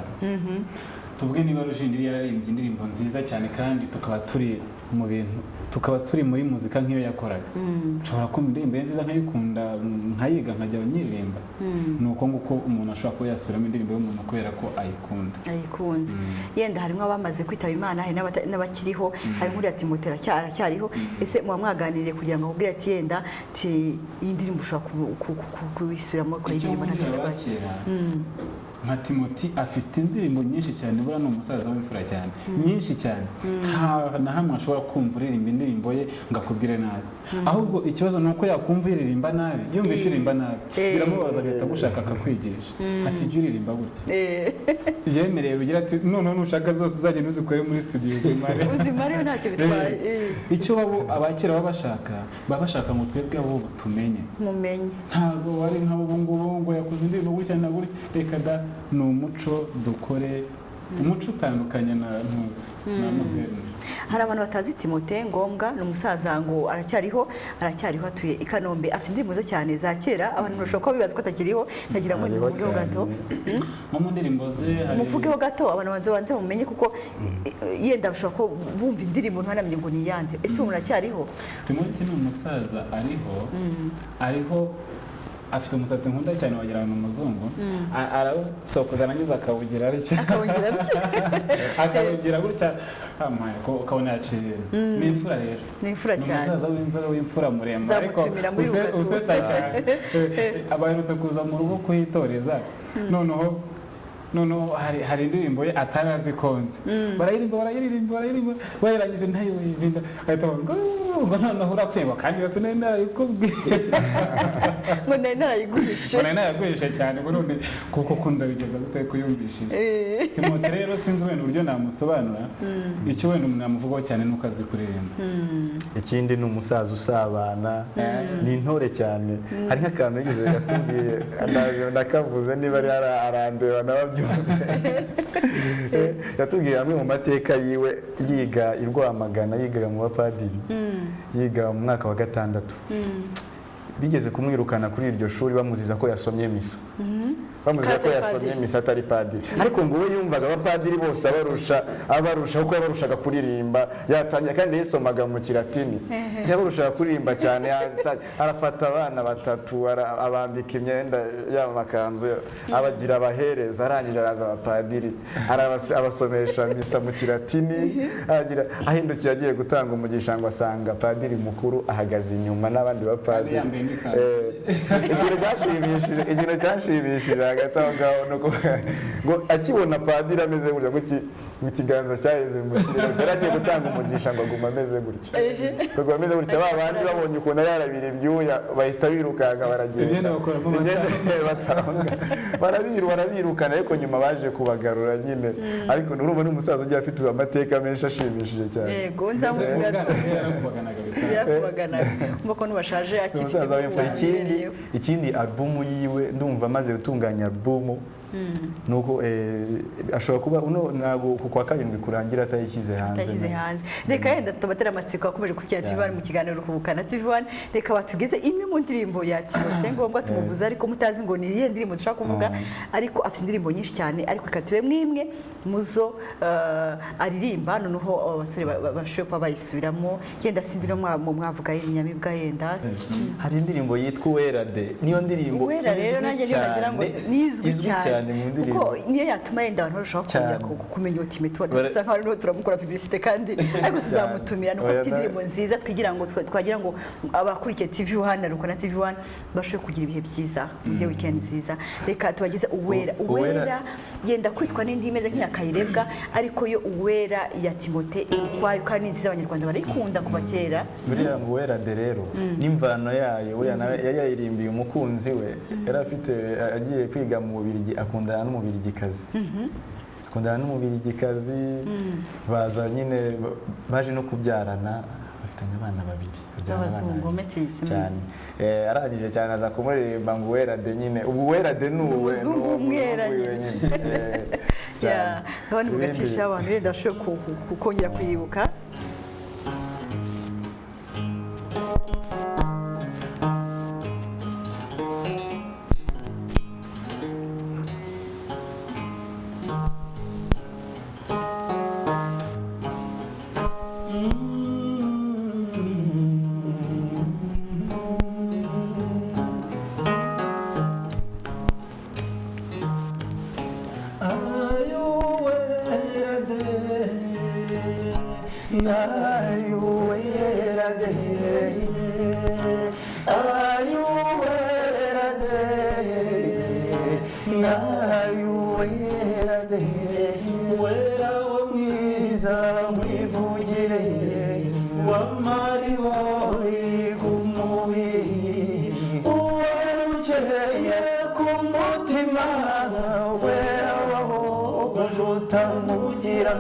Speaker 7: tuvuge niba Rujindiri yararimbye indirimbo nziza cyane kandi tukaba turi muri muzika nk'iyo yakoraga nshobora kumva indirimbo nziza nkayikunda nkayiga nkajya nyiririmba ni uko nguko umuntu ashobora kuba yasubiramo indirimbo y'umuntu kubera ko
Speaker 6: ayikunze yenda harimo abamaze kwitaba Imana hari n'abakiriho hari nk'uriya Timote aracyariho ese muba mwaganiriye kugira ngo akubwire ati yenda iyi ndirimbo ushobora kuyisubiramo ukayiririmba ntacyo bitwaye
Speaker 7: nka Timoti afite indirimbo nyinshi cyane buriya ni umusaza w'imfura cyane nyinshi cyane nta na hamwe ashobora kumva uririmba indirimbo ye ngo akubwire nabi ahubwo ikibazo ni uko yakumva iririmba nabi yumvisha iririmba nabi biramubaza agahita agushaka akakwigisha ati jya uririmba gutya yemereye ugira ati noneho nushaka zose uzagenda uzikore muri studio
Speaker 6: uzimare ntacyo bitwaye
Speaker 7: icyo abakera baba bashaka ngo twebwe abo tumenye ntabwo wari nk'abo ngubu ngo yakoze indirimbo gutya na gutya reka da ni umuco dukore umuco utandukanye na ntuzi
Speaker 6: hari abantu batazi Timote Ngombwa ni umusaza ngo aracyariho atuye i Kanombe afite indirimbo ze cyane za kera abantu bashobora kuba bibaza ko atakiriho nagira ngo nimuvugeho gato
Speaker 7: nko mu ndirimbo ze
Speaker 6: muvugeho gato abantu banze mumenye kuko yenda bashobora ko bumva indirimbo ntanamenye ngo ni yande ese umuntu aracyariho
Speaker 7: Timote ni umusaza ariho afite umusatsi nkunda cyane wagira ngo ni umuzungu arasokoza arangiza akawugira gutya ukabona yaciye ni imfura rero
Speaker 6: ni imfura cyane
Speaker 7: ni umusaza w'inzobe w'imfura muremure ariko usetsa cyane abaherutse kuza mu rugo kuhitoreza noneho hari indirimbo ye atari azikonze barayiririmba bayirangije ntayirinda ahita ngo noneho urapfuye kandi yose nari narayikubwiye
Speaker 6: ngo nari narayiguhishe
Speaker 7: cyane none kuko ukunda bigeza gute kuyumvishije Timote rero sinzi wenda uburyo namusobanura icyo wenda umuntu yamuvugaho cyane nuko azi kuririmba
Speaker 10: ikindi ni umusaza usabana ni intore cyane hari nk'akantu yigeze gatubwiye ndakavuze niba ari arandeba ntabyo yatubwiye amwe mu mateka yiwe yiga i Rwamagana, yigaga mu bapadiri, yiga mu mwaka wa 6. Bigeze kumwirukana kuri iryo shuri bamuziza ko yasomye misa, bamuziza ko yasomye misa atari padiri, ariko ngo we yumvaga abapadiri bose abarusha kuko yabarushaga kuririmba, yatangiye kandi yisomaga mu Kilatini, yabarushaga kuririmba cyane, arafata abana 3 abambika imyenda y'amakanzu abagira abahereza, arangije araza abapadiri abasomesha misa mu Kilatini, ahindukiye agiye gutanga umugisha ngo asanga padiri mukuru ahagaze inyuma n'abandi bapadiri. Ikintu cyashimishije hagati aho ngaho nuko ngo akibona padiri ameze gutya mu kiganza cyaheze mu kirere, cyari agiye gutanga umugisha ngo aguma ameze gutya, ngo ameze gutya, ba bandi babonye ukuntu yarabira ibyuya bahita birukanka baragenda barabirukana, ariko nyuma baje kubagarura nyine, ariko urumva n'umusaza ugiye afite amateka menshi ashimishije cyane.
Speaker 6: Yego nzamutugana mbako nubashaje akifite
Speaker 10: ikindi album yiwe ndumva amaze gutunganya album nuko ashobora kuba ntabwo kwa 7 kurangira atayishyize hanze.
Speaker 6: Reka yenda tubatera amatsiko akomeje kurikira TV1 mu kiganiro Ruhubukana TV1, reka batugeze imwe mu ndirimbo ya Timote ngombwa tumuvuza, ariko mutazi ngo ni iyihe ndirimbo dushaka kuvuga, ariko afite indirimbo nyinshi cyane, ariko ikatuwe mwimwe muzo aririmba, noneho abasore bashoboye kuba bayisubiramo, yenda sinzi no mwavuga Nyamibwa yenda.
Speaker 10: Hari indirimbo yitwa Uwerade, niyo ndirimbo
Speaker 6: rero nanjye niyo nagira ngo nizwi cyane kuko niyo yatuma yenda abantu barushaho kongera kumenya Timote, dusa nkaho ariho turamukora publicité kandi ariko tuzamutumira, nuko afite indirimbo nziza twagira ngo abakurikiye TV1 Rukana TV1 bashoboye kugira ibihe byiza muri weekend nziza. Reka tubageze Uwera yenda kwitwa n'indi imeze nk'iya Kayirebwa, ariko yo Uwera ya Timote ikwayo kandi nziza, abanyarwanda barayikunda kuva kera.
Speaker 10: Buriya Uwera de rero n'imvano yayo yari yayirimbiye umukunzi we, yari afite agiye kwiga mu Bubiligi, akundana n'Umubirigikazi, baza nyine baje no kubyarana, bafitanye abana 2
Speaker 6: y'abazungu metisi
Speaker 10: cyane. Arangije cyane aza kumuririmba ngo Uwera de nyine, ubu Uwera de nuwe
Speaker 6: umwera nyine kandi mugacisha abantu yenda bashoboye kongera kuyibuka.
Speaker 9: Uwera wo mwiza mwivugire w'amaribori ku mubiri, uwera ukeye ku mutima, uwera wahogoje utamugira,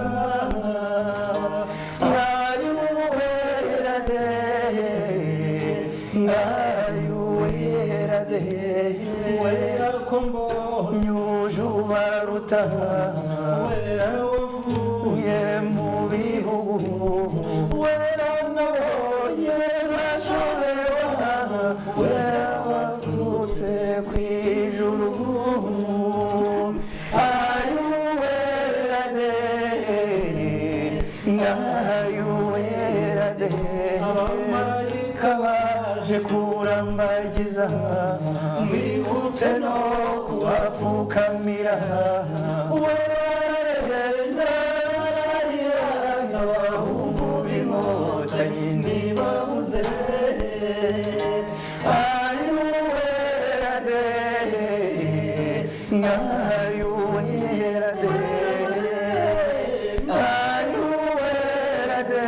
Speaker 9: ngayo Uwera de, ngayo Uwera de, uwera ko mbonye uje ubaruta, uwera wavuye mu bihugu, uwera nabonye bashobewa, uwera waturutse ku ijuru, ayo Uwera de, ngayo Uwera de, abamarayika baje kurambagiza, mwibutse no kubapfukamira, Uwera abahungu b'Inkotanyi ntibabuze, ayo Uwera de, ngayo Uwera de, ayo Uwera de,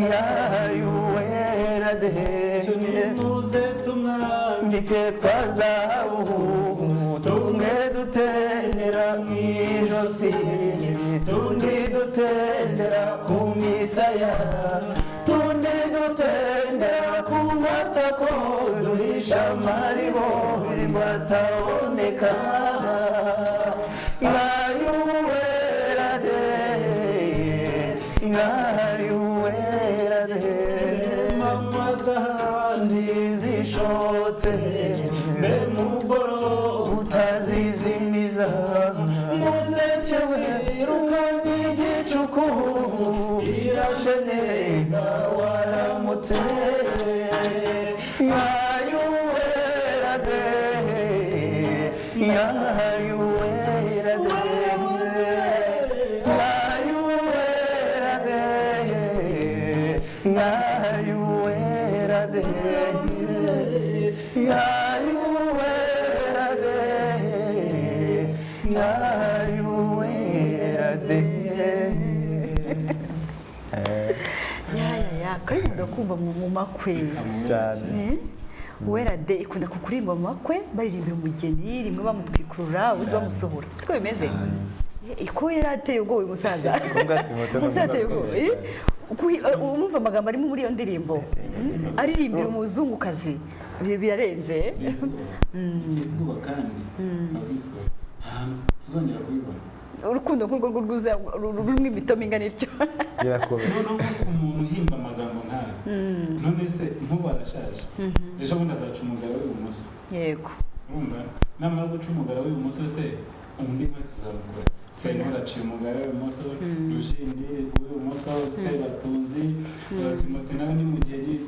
Speaker 9: ngayo Uwera de, muze tumwambike twa zahabu, tumwe dutendera mu ijosi, tundi dutendera ku misaya, tundi dutendera ku matako, duhisha amaribori ngo ataboneka, nkayuwera de mama dandi zishotse mbe mugoro utazizimiza musekewe rukanye igicuku irashe neza waramutse nkayuwera de nkayuwera de
Speaker 6: karirimba kumva mu makwe
Speaker 10: cyane
Speaker 6: Uwera de ikunda kukurimba mu makwe baririmbira umugeni rimwe bamutwikurura ubundi bamusohora siko bimeze iko yarateye ubwo uyu musaza ateye ubwo umumva amagambo arimo muri iyo ndirimbo aririmbira umuzungukazi birarenze
Speaker 7: ubwoba kandi abizwe ahantu tuzongera kubibona
Speaker 6: urukundo nk'urwo rwuzuye rurimo imitomo ingana ityo
Speaker 10: birakomeye
Speaker 7: noneho umuntu uhimba amagambo nk'ayo none se nk'ubu arashaje ejo bundi azaca umugara w'ibumoso
Speaker 6: yego
Speaker 7: urumva namara guca umugara w'ibumoso se undi nkwe tuzamukora Senkora aciye umugara w'ibumoso Rujindi w'ibumoso Sebatunzi Timote nawe ni mugeri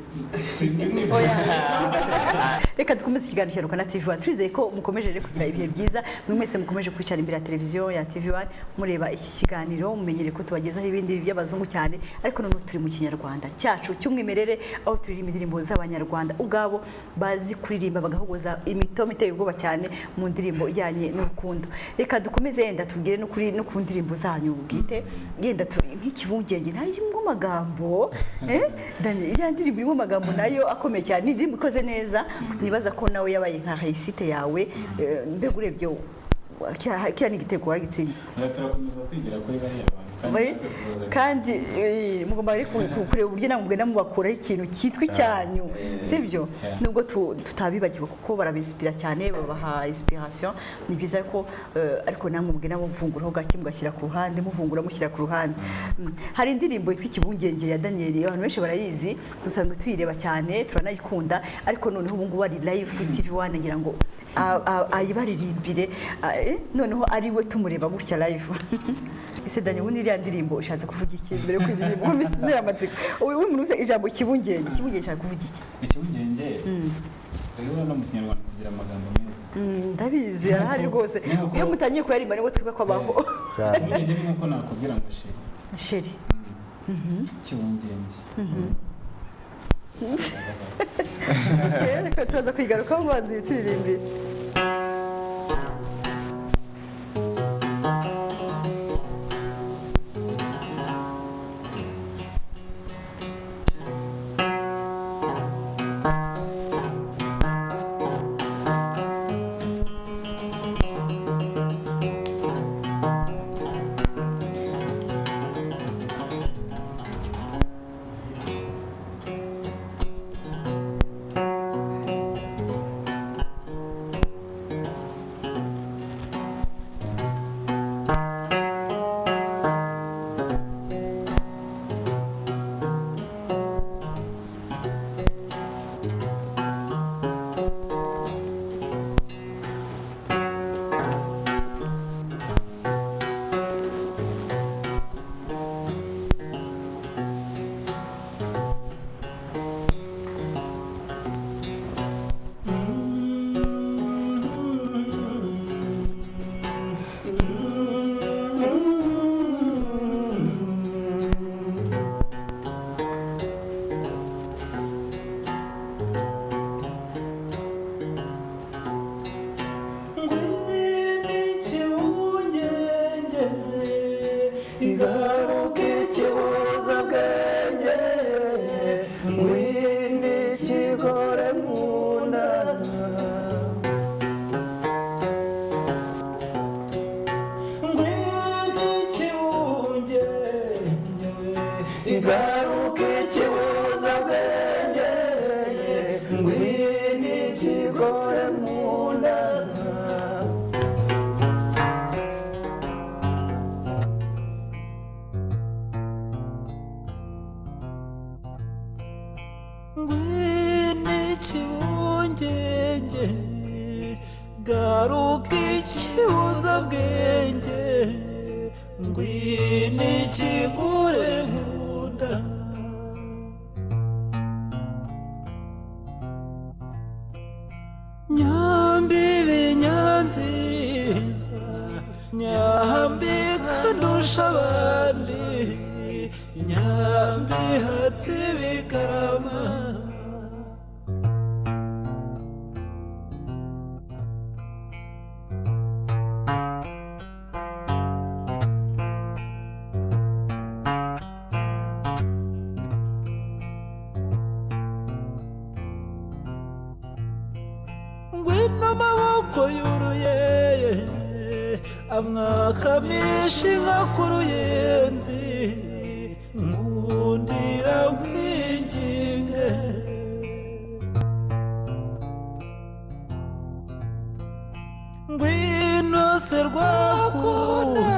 Speaker 6: reka dukomeze ikiganiro Rukana TV1 twizeye ko mukomeje kugira ibihe byiza mwe mwese mukomeje kwicara imbere ya televiziyo ya TV1 mureba iki kiganiro mumenyere ko tubagezaho ibindi by'abazungu cyane ariko none turi mu kinyarwanda cyacu cy'umwimerere aho turirimba indirimbo z'abanyarwanda ubwabo bazi kuririmba bagahogoza imitomo iteye ubwoba cyane mu ndirimbo ijyanye n'urukundo reka dukomeze yenda tubwire no ku ndirimbo zanyu bwite yenda nk'ikibungenge ntarimo amagambo Daniel iriya ndirimbo irimo amagambo nayo akomeye cyane ni indirimbo ikoze neza nibaza ko nawe yabaye nka hayisite yawe mbega urebye kiriya ni igitego waragitsinze
Speaker 7: turakomeza kwigira kuri bariya bantu
Speaker 6: kandi mugomba kureba uburyo namwe namubakuraho ikintu cyitwa icyanyu sibyo nubwo tutabibagirwa kuko barabinsipira cyane babaha inspiration ni byiza ko ariko namwe mubwe namuvunguraho gake mugashyira ku ruhande muvungura mushyira ku ruhande hari indirimbo yitwa ikibungenge ya Daniel abantu benshi barayizi dusanzwe tuyireba cyane turanayikunda ariko noneho ubu ngubu ari live kuri TV1 ngira ngo ayibaririmbire noneho ari we tumureba gutya live ese Daniel ubu iriya ndirimbo ushatse kuvuga iki mbere ko indirimbo mbese amatsiko uyu muntu uze ijambo ikibungenge cyane kuvuga iki
Speaker 7: ikibungenge rero no mu kinyarwanda tugira amagambo meza
Speaker 6: ndabizi arahari rwose iyo mutangiye kuyarimba nibwo twiga ko abaho
Speaker 7: ikibungenge ni nkuko nakubwira ngo sheri ikibungenge
Speaker 6: reka tuza kwigarukaho ngo bazi turirimbire
Speaker 1: ngwino ikibungenge garuka ikibuza bwenge ngwino ikigure nkunda nyambibi nyanziza nyambika ndusha abandi nyambi hatsi bikarama ngwino amaboko yuruye amwakamisha inka ku ruyenzi nkundira nkwinginge ngwino se rwakunda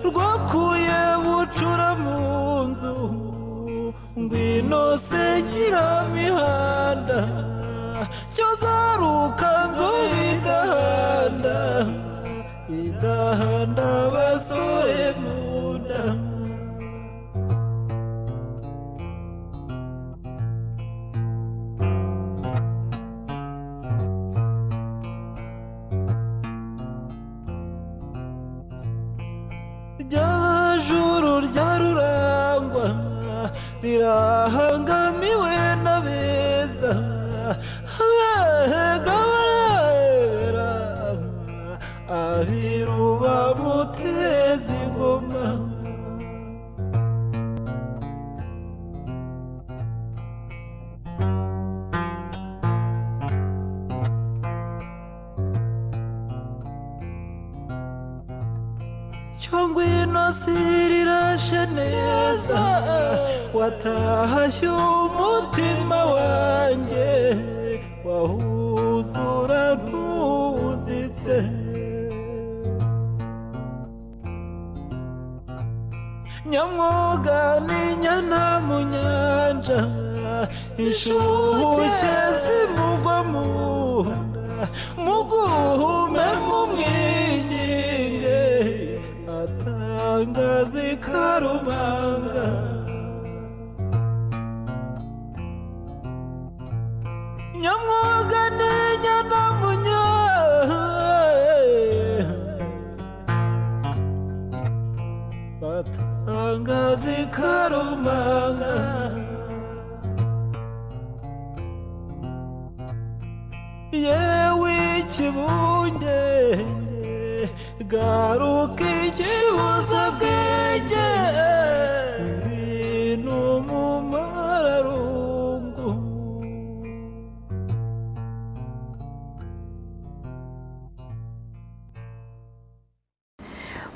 Speaker 1: rwakuye bucura mu nzu ngwino se nyiramihanda cyo garuka nzobe idahanda idahanda basore mu nda rya juru rya rurangwa rirahangamiwe n'abeza abega barebera abiru bamuteza ingoma cyangwa inosi rirashe neza watahashye umutima wanjye wahuzura ntuzitse nyamwuga n'inyana mu nyanja inshuke zimugwa mu nda muguhume mumwinginge atangaza ikarubanga nyamwuga n'inyana mu nyanja batangaza ikarubanga yewe ikibungenge garuka ikibuza bwenge ibintu mu mararungu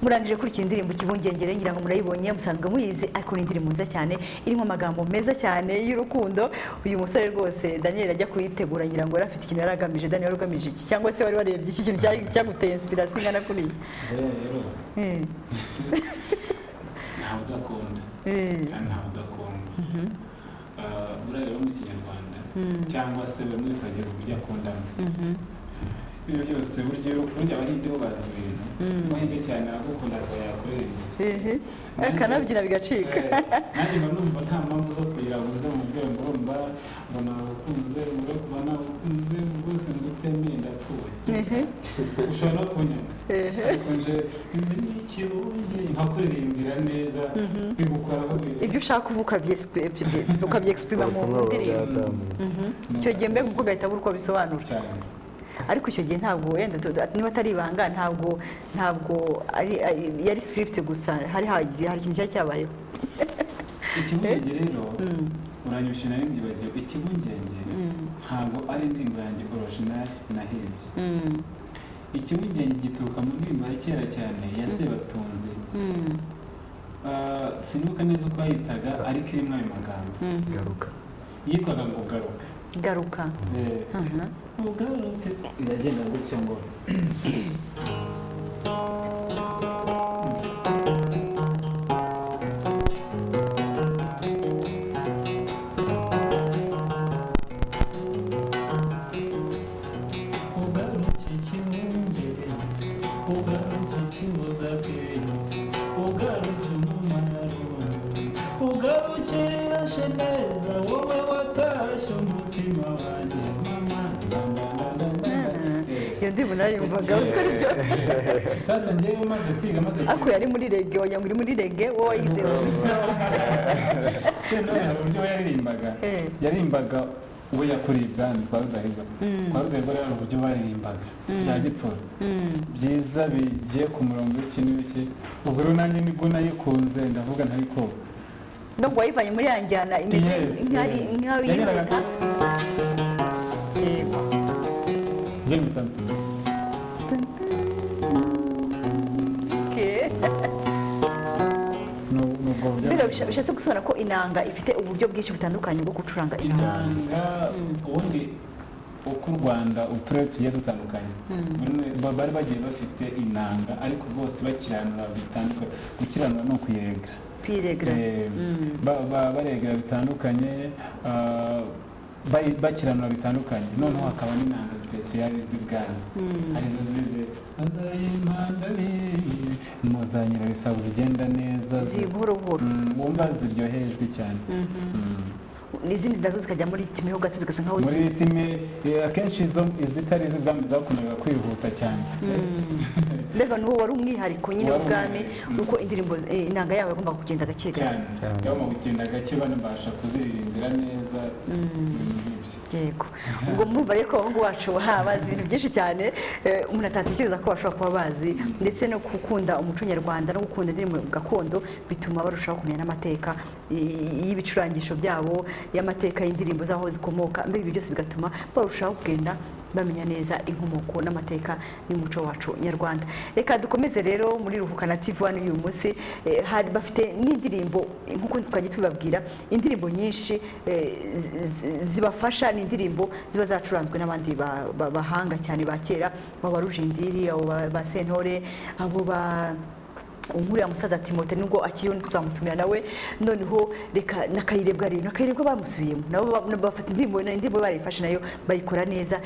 Speaker 6: murangije kuri iki ndirimbo kibungengere ngira ngo murayibonye musanzwe muyizi ariko ni indirimbo nziza cyane irimo amagambo meza cyane y'urukundo uyu musore rwose Daniel ajya kuyitegura ngira ngo yari afite ikintu yari agamije Daniel wari ugamije iki cyangwa se wari warebye iki kintu cyaguteye inspiration ingana kuri
Speaker 7: rero ntawe udakunda kandi ntawe udakunda buriya rero mu kinyarwanda cyangwa se buri wese agira uburyo akundamo ibyo byose burya abahinde bo bazi ibintu umuhinde cyane aragukunda akaba yakorera igihe
Speaker 6: akanabyina bigacika
Speaker 7: nanjye mba numva nta mpamvu zo kugira ngo uze mu rwego rumba ngo nagukunze ngo kuva nagukunze rwose ngo utemeye ndapfuye ushobora no kunyanga ariko nje n'ikibunge nkakuririmbira neza bigukoraho
Speaker 6: ibyo ushaka uvuga ukabyexprima mu ndirimbo icyo gihe mbega ubwo ugahita buri uko bisobanura ariko icyo gihe ntabwo wenda niba atari ibanga ntabwo yari script gusa hari ikintu cyari cyabayeho
Speaker 7: ikibungenge rero uranyushye nari mbyibagiwe ikibungenge ntabwo ari indirimbo yanjye original nahimbye ikibungenge gituruka mu ndirimbo ya kera cyane ya Sebatunzi sinibuka neza uko yayitaga ariko irimo ayo magambo
Speaker 10: garuka
Speaker 7: yitwaga ngo garuka
Speaker 6: garuka
Speaker 7: ugaruke iragenda gutya ngo watashye neza wowe watashye umutima wanjye mama
Speaker 6: iyo ndirimbo narayumvaga uziko aribyo
Speaker 7: sasa njyewe umaze kwiga maze
Speaker 6: ariko yari muri rege wagira ngo uri muri rege wowe wayize muri snow
Speaker 7: se none hari uburyo we yaririmbaga we yakuriye ibwami kwa Rudahigwa kwa Rudahigwa rero uburyo baririmbaga bya gipfura byiza bigiye ku murongo w'iki n'iki ubwo rero nanjye nibwo nayikunze ndavuga ntariko
Speaker 6: nubwo wayivanye muri ya njyana imeze nk'aho yihuta yego
Speaker 7: njye mpitamo
Speaker 6: mbega bishatse gusobanura ko inanga ifite uburyo bwinshi butandukanye bwo gucuranga
Speaker 7: inanga ubundi uko u Rwanda uturere tugiye dutandukanye bari bagiye bafite inanga ariko bose bakiranura bitandukanye gukiranura no kuyegra baregera bitandukanye bakiranura bitandukanye noneho hakaba n'inanga speciale z'ibwami arizo zize azayimanda muzanyira bisaba zigenda neza
Speaker 6: zibuhoro
Speaker 7: wumva ziryohejwe cyane
Speaker 6: n'izindi nazo zikajya muri ritime ho gato zigasa nkaho
Speaker 7: muri ritime akenshi izitari iz'ibwami zakundaga kwihuta cyane
Speaker 6: mbega n'uwo wari umwihariko nyine w'ubwami uko indirimbo inanga yawe yagombaga kugenda gake gake
Speaker 7: yagombaga kugenda gake banabasha kuziririmbira neza
Speaker 6: yego ubwo murumva rero ko abahungu bacu bazi ibintu byinshi cyane umuntu atatekereza ko bashobora kuba bazi ndetse no gukunda umuco nyarwanda no gukunda indirimbo gakondo bituma barushaho kumenya n'amateka y'ibicurangisho byabo y'amateka y'indirimbo z'aho zikomoka mbega ibi byose bigatuma barushaho kugenda bamenya neza inkomoko n'amateka y'umuco wacu nyarwanda reka dukomeze rero muri Ruhuka na TV One uyu munsi bafite n'indirimbo nk'uko twagiye tubabwira indirimbo nyinshi zibafasha n'indirimbo ziba zacuranzwe n'abandi bahanga cyane ba kera abo Rujindiri abo ba Sentore abo umuriya musaza Timote nubwo akiriho tuzamutumira nawe noneho reka nakayirebwa rero nakayirebwa bamusubiyemo nabo bafata indirimbo barifashe nayo bayikora neza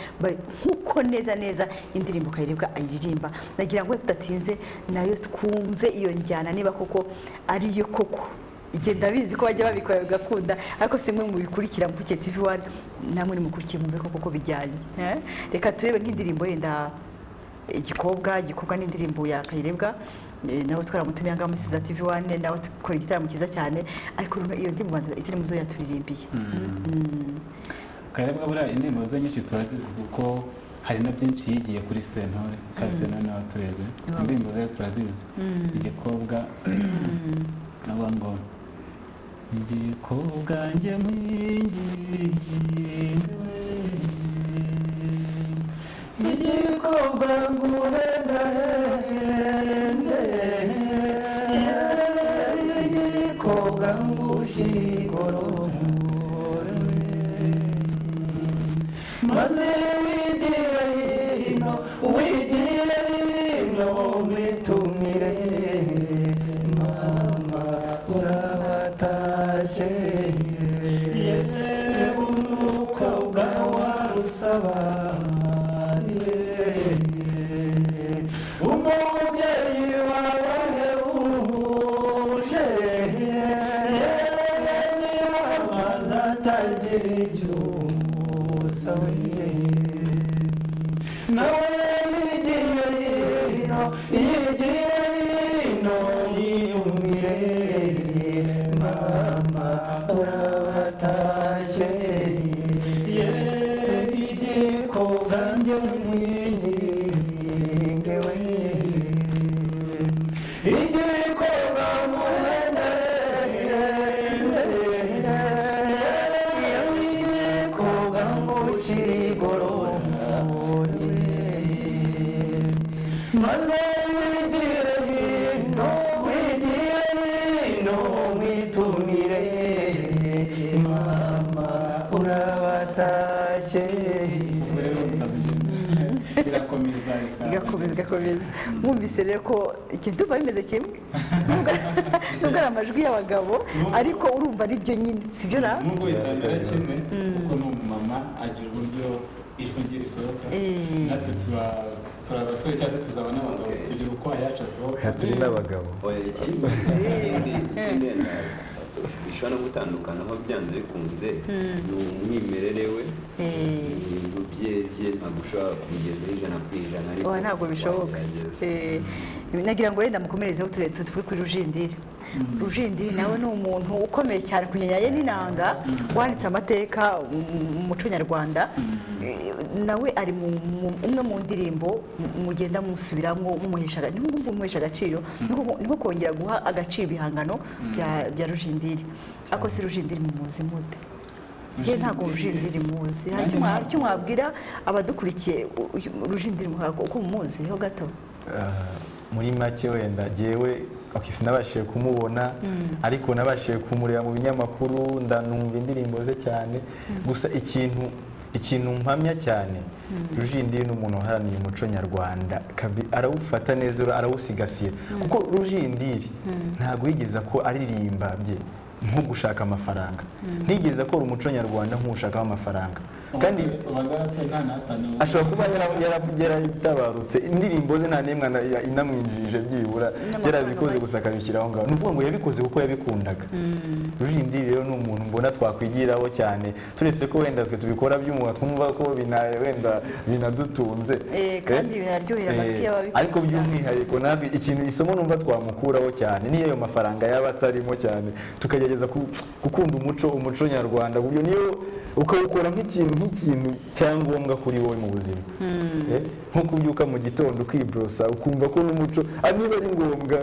Speaker 6: nkuko neza indirimbo kayirebwa ayiririmba nagira ngo tudatinze nayo twumve iyo njyana niba koko ariyo koko igenda bizi ko bajya babikora bigakunda ariko simwe mu bikurikira mu TV One namwe ni mukurikiye mumbe koko bijyanye reka turebe nk'indirimbo yenda igikobwa n'indirimbo ya kayirebwa nawe twaramutumiye ngaho muri Siza TV One nawe tukora igitaramo cyiza cyane ariko iyo ndirimbo itari muzo yaturirimbiye
Speaker 7: kayirebwa buriya indirimbo ze nyinshi turazizi kuko hari na byinshi yigiye kuri Sentore ka Sentore nawe tureze indirimbo ze turazizi igikobwa nawe ngo igikobwa njye igikobwa nguhenda igikobwa ngushigorore maze wigire hino mwitumire mama urabatashe yewe umukobwa warusaba umubyeyi wawe uhuje amazi atagira ibyusa we nawe yigiye hino yiyumire mama urabatashye igikobwa njye mwinginge we igikobwa muhende igikobwa mushirigorore maze wigire hino mwitumire mama urabatashye
Speaker 6: igakomeza mwumvise rero ko ikintu tuba bimeze kimwe nubwo ari amajwi y'abagabo ariko urumva ari byo nyine sibyo na
Speaker 7: nubwo bitangira kimwe kuko n'umumama agira uburyo ijwi rye risohoka natwe turi abasore cyangwa se tuzaba n'abagabo tugira uko ayacu asohoka
Speaker 10: turi n'abagabo
Speaker 8: bishobora no gutandukana aho byanze bikunze ni umwimerere we ibintu bye ntabwo ushobora kubigezaho ijana ku ijana ariko
Speaker 6: ntabwo bishoboka. Nagira ngo wenda mukomerezeho tuvuge kuri Rujindiri. Rujindiri nawe ni umuntu ukomeye cyane ku nyanya ye n'inanga, wanditse amateka mu muco nyarwanda. Nawe ari umwe mu ndirimbo mugenda musubiramo mumuhesha agaciro, niho kongera guha agaciro ibihangano bya Rujindiri. Ako si Rujindiri mumuzi mute? Njye ntabwo Rujindiri muzi. Hari icyo mwabwira abadukurikiye Rujindiri uko mumuziho gato?
Speaker 10: Muri make wenda jyewe sinabashije kumubona ariko nabashije kumureba mu binyamakuru, ndanumva indirimbo ze cyane. Gusa ikintu mpamya cyane, Rujindiri ni umuntu uharaniye umuco nyarwanda, arawufata neza, arawusigasira. Kuko Rujindiri ntabwo yigeze ko aririmba bye nko gushaka amafaranga, ntigeze akora umuco nyarwanda nk'ushakaho amafaranga. Kandi ashobora kuba yaratabarutse, indirimbo ze nta n'imwe inamwinjirije byibura, yarabikoze gusa akabishyira aho ngaho. Ni ukuvuga ngo yabikoze kuko yabikundaga. Rujindiri rero ni umuntu mbona twakwigiraho cyane, turetse ko wenda twe tubikora by'umwuga twumva ko wenda binadutunze
Speaker 6: kandi binaryohera amatwi y'ababikora.
Speaker 10: Ariko by'umwihariko natwe ikintu isomo numva twamukuraho cyane niyo ayo mafaranga yaba atarimo cyane, tukagerageza gukunda umuco nyarwanda, buryo niyo ukawukora nk'ikintu cyangombwa kuri wowe mu buzima. Nko kubyuka mu gitondo ukibrosa ukumva ko n'umuco niba ari ngombwa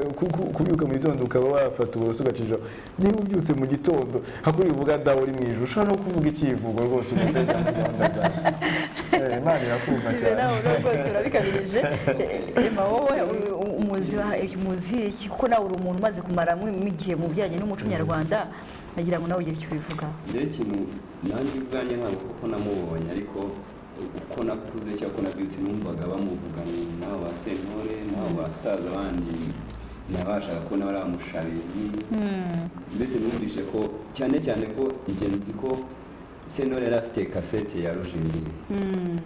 Speaker 10: kubyuka mu gitondo ukaba wafata uburoso ugacisha. Niba ubyutse mu gitondo hakuri uvuga dawe uri mu ijuru, ushobora no kuvuga ikivugo rwose umutekano zawe. Imana irakumva cyane.
Speaker 6: Nawe rwose urabikabirije. Wowe umuzi iki? Kuko nawe uri umuntu umaze kumaramo igihe mu bijyanye n'umuco nyarwanda, nagira ngo nawe ugire icyo ubivuga.
Speaker 8: Rero ikintu nanjye ubwanjye ntabwo kuko namubonye, ariko uko nakuze cyangwa ko nabyutse numvaga bamuvuga n'abo ba Sentore n'abo basaza bandi nabashaga kubona bari abamusharizi. Mbese numvise ko cyane ko ingenzi ko Sentore yari afite kasete ya Rujindiri,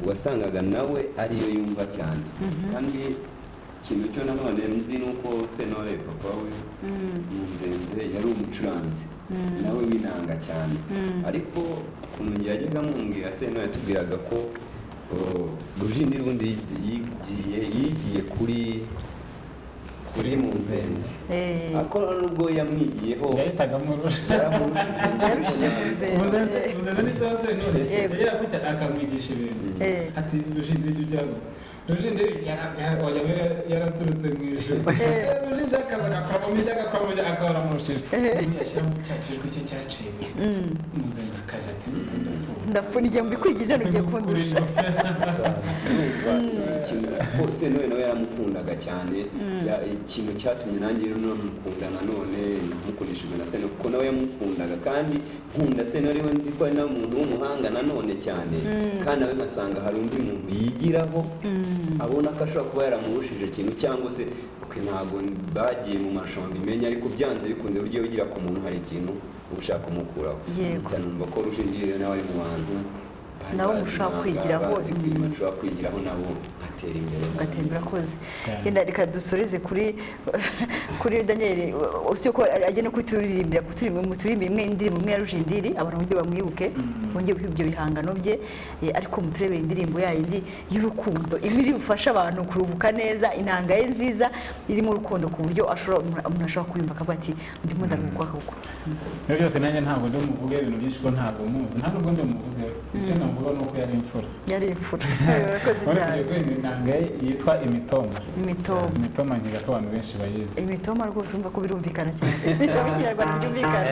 Speaker 8: wasangaga nawe ariyo yumva cyane. Kandi ikintu cyo nanone nzi ni uko Sentore papa we Munzenze yari umucuranzi nawe w'inanga cyane. Ariko ukuntu njye yajyaga amubwira, Sentore yatubwiraga ko Rujindiri ubundi yigiye kuri Munzenze, ariko nubwo yamwigiyeho
Speaker 7: yahitaga amurusha. Munzenze ni sawa Sentore akamwigisha ibintu ati Rujindiri ujya gute. Rujindiri yaraturutse mu ijuru. Rujindiri akaza agakoramo akaba aramurushije. Yashyira mu cyacirwa cye cyaciwe. Munzenze akaje ati
Speaker 6: ndapfuniye mbikwigisha nugiye kundusha.
Speaker 8: Sentore nawe yaramukundaga cyane. Ikintu cyatumye nanjye mukunda nanone namukurishijwe na Sentore kuko nawe yamukundaga, kandi nkunda Sentore we nzi ko ari nawe umuntu w'umuhanga nanone cyane. Kandi nawe nkasanga hari undi muntu yigiraho abona ko ashobora kuba yaramurushije ikintu, cyangwa se ntabwo bagiye mu mashamba imenya, ariko byanze bikunze buryo wigira ku muntu hari ikintu ushaka kumukuraho. Numva ko Rujindiri nawe ari mu bantu
Speaker 6: nabo mushobora
Speaker 8: kwigiraho nabo
Speaker 6: ugatera imbere. Akoze genda reka dusoreze kuri Daniel, usibye ko ajya no kuturirimbira imwe indirimbo imwe ya Rujindiri, abantu bongeye bamwibuke, bongeye kwiga ibyo bihangano bye, ariko muturebere indirimbo yindi y'urukundo iri bufasha abantu kuruhuka neza, inanga ye nziza irimo urukundo ku buryo umuntu ashobora kuyumva akavuga ati ndimo ndaruhuka koko.
Speaker 7: Ibyo byose nanjye ntabwo ndi muvuge ibintu byinshi ko ntabwo muzi, nta nubwo ndi muvuge. Icyo navuga ni uko yari imfura.
Speaker 6: Urakoze cyane.
Speaker 7: Inanga yitwa Imitoma nkiga ko abantu benshi bayizi.
Speaker 6: Imitoma rwose umva ko birumvikana cyane. Ikinyarwanda byumvikana.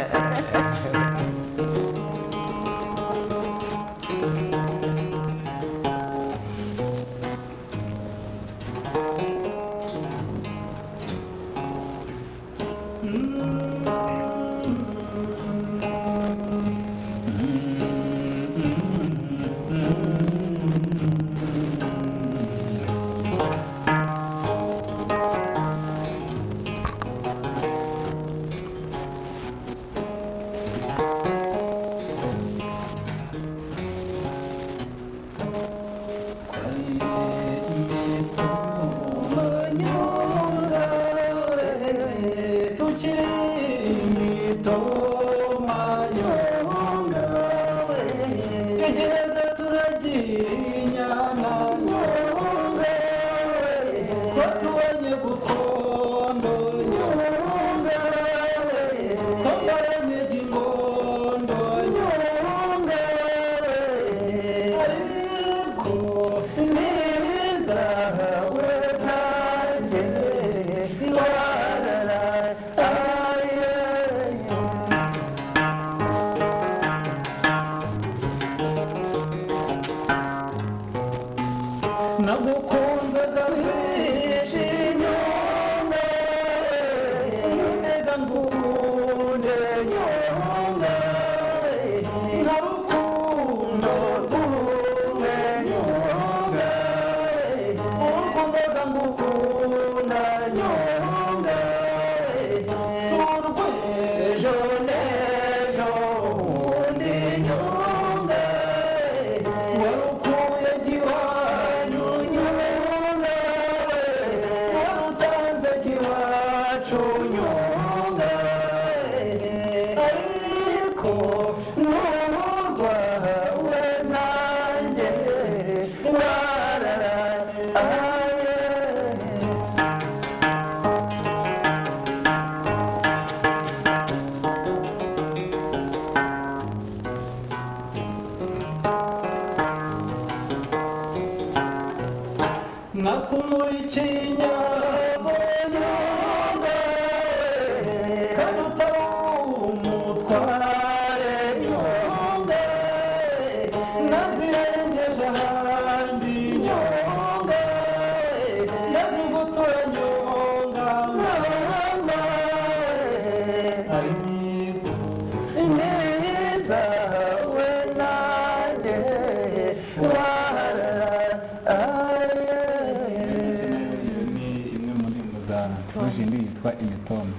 Speaker 7: kitwa imitoma.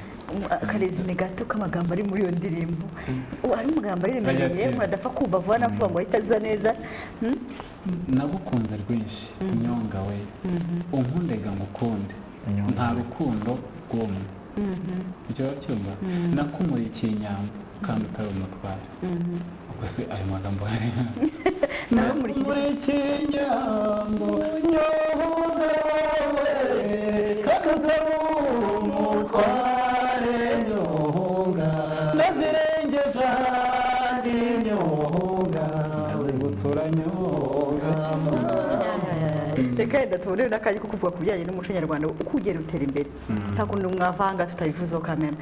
Speaker 6: akarezime gato k'amagambo ari muri iyo ndirimbo hari amagambo aremereye
Speaker 7: Agira ati-
Speaker 6: muradapfa kumva vuba na vuba ngo ahita aza neza
Speaker 7: nagukunze rwinshi nyonga we unkundega ngukunde nta rukundo rw'umwe icyo cyumva nakumurikiye inyambo kandi utari umutware ubwo se ayo magambo hari nakumurikiye inyambo nyonga we kandi utari umutware nyonga nazirengeje ahandi nyonga nazigutura nyonga
Speaker 6: reka yenda tubone n'akanya ko kuvuga ku bijyanye n'umuco nyarwanda uko ugenda utera imbere nta kuntu mwavanga tutabivuzeho kamena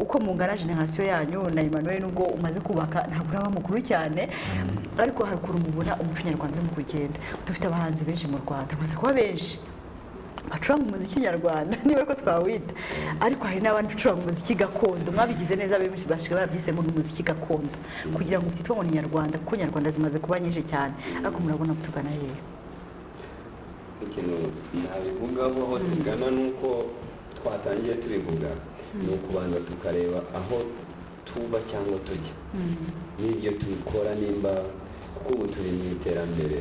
Speaker 6: uko mungana generasiyo yanyu na Emmanuel nubwo umaze kubaka ntabwo uraba mukuru cyane ariko hari ukuntu mubona umuco nyarwanda urimo kugenda dufite abahanzi benshi mu Rwanda bamaze kuba benshi bacuranga umuziki nyarwanda niba ariko twawita ariko hari n'abandi bacuranga umuziki gakondo mwabigize neza benshi bashika barabyisemo n'umuziki gakondo kugira ngo byitwe ngo ni nyarwanda kuko nyarwanda zimaze kuba nyinshi cyane ariko murabona tugana hehe
Speaker 8: ikintu nabivugaho aho tugana nuko twatangiye tubivuga ni ukubanza tukareba aho tuba cyangwa tujya n'ibyo tubikora nimba kuko ubu turi mu iterambere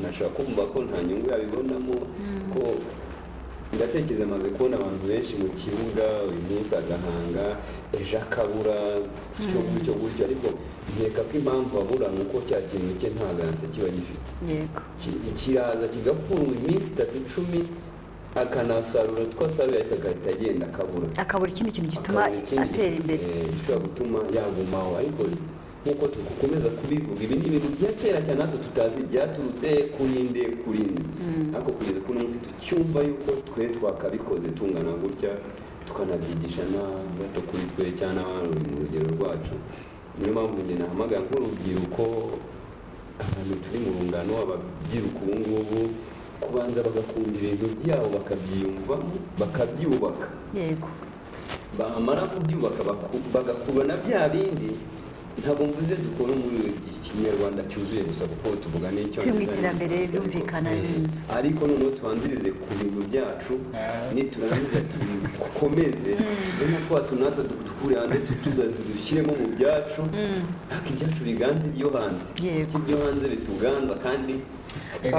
Speaker 8: nashaka kumva ko nta nyungu yabibonamo ko ndatekereza maze kubona abantu benshi mu kibuga uyu munsi agahanga ejo akabura gutyo gutyo ariko nkeka ko impamvu abura ni uko cya kintu cye nta garanti kiba gifite
Speaker 6: yego
Speaker 8: kiraza kigakundwa iminsi 3-10 akanasarura twasaruye ariko agahita agenda akabura
Speaker 6: ikindi kintu gituma atera imbere
Speaker 8: gishobora gutuma yagumaho ariko nk'uko tugukomeza kubivuga ibi ni ibintu bya kera cyane natwe tutazi byaturutse kurinde ariko kugeza kuri munsi tucyumva yuko twe twakabikoze tungana gutya tukanabyigisha n'abato kuri twe cyangwa n'abandi mu rugero rwacu niyo mpamvu njye nahamagara nk'urubyiruko abantu turi mu rungano ababyiruka ubu ngubu kubanza bagakunda ibintu byabo bakabyiyumvamo bakabyubaka
Speaker 6: yego
Speaker 8: bamara kubyubaka bagakurura na bya bindi ntabwo mvuze dukora muri ikinyarwanda cyuzuye gusa kuko tuvuga n'icyo
Speaker 6: turi mu iterambere byumvikana
Speaker 8: ariko noneho tubanzirize ku bintu byacu niturangiza tubikomeze na twa tunatwe dukure hanze tudushyiremo mu byacu ariko ibyacu biganze ibyo hanze ibyo hanze bituganza kandi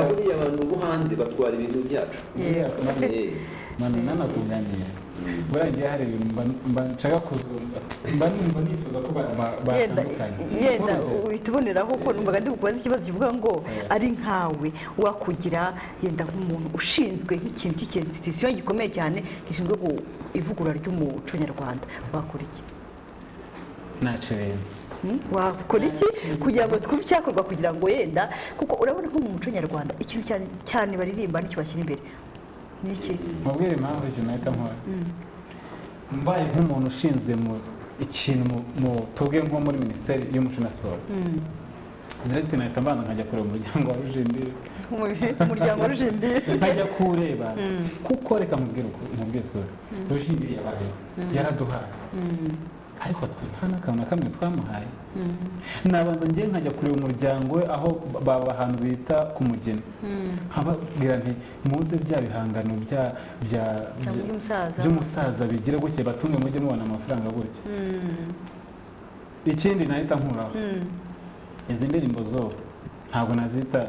Speaker 8: buriya abantu bo hanze batwara ibintu byacu
Speaker 7: manu nanakunganiye buriya hari ibintu mba nshaka kuzumva mba numva nifuza ko batandukanye
Speaker 6: yenda uhita uboneraho ko numvaga ndi bukubaza ikibazo kivuga ngo ari nkawe wakugira yenda nk'umuntu ushinzwe nk'ikintu cy'institution gikomeye cyane gishinzwe ivugurura ry'umuco nyarwanda wakora iki
Speaker 7: nacereye
Speaker 6: wakora iki kugira ngo twumve icyakorwa kugira ngo yenda kuko urabona ko mu muco nyarwanda ikintu cyane baririmba nicyo bashyira imbere niki
Speaker 7: mubwire impamvu ikintu nahita nkora mbaye nk'umuntu ushinzwe mu ikintu tuvuge nko muri minisiteri y'umuco na siporo direkiti nahita mbanza nkajya kureba umuryango wa rujindiri
Speaker 6: umuryango wa rujindiri
Speaker 7: nkajya kuwureba kuko reka mubwire ukuri rujindiri yabayeho yaraduhaye ariko twe nta n'akantu na kamwe twamuhaye nabanza ngiye nkajya kureba umuryango we aho baba ahantu bita ku mugeni nkababwira nti muze bya bihangano by'umusaza bigira gutya batunge mujye mubona amafaranga gutya ikindi nahita nkuraho izi ndirimbo zo ntabwo nazita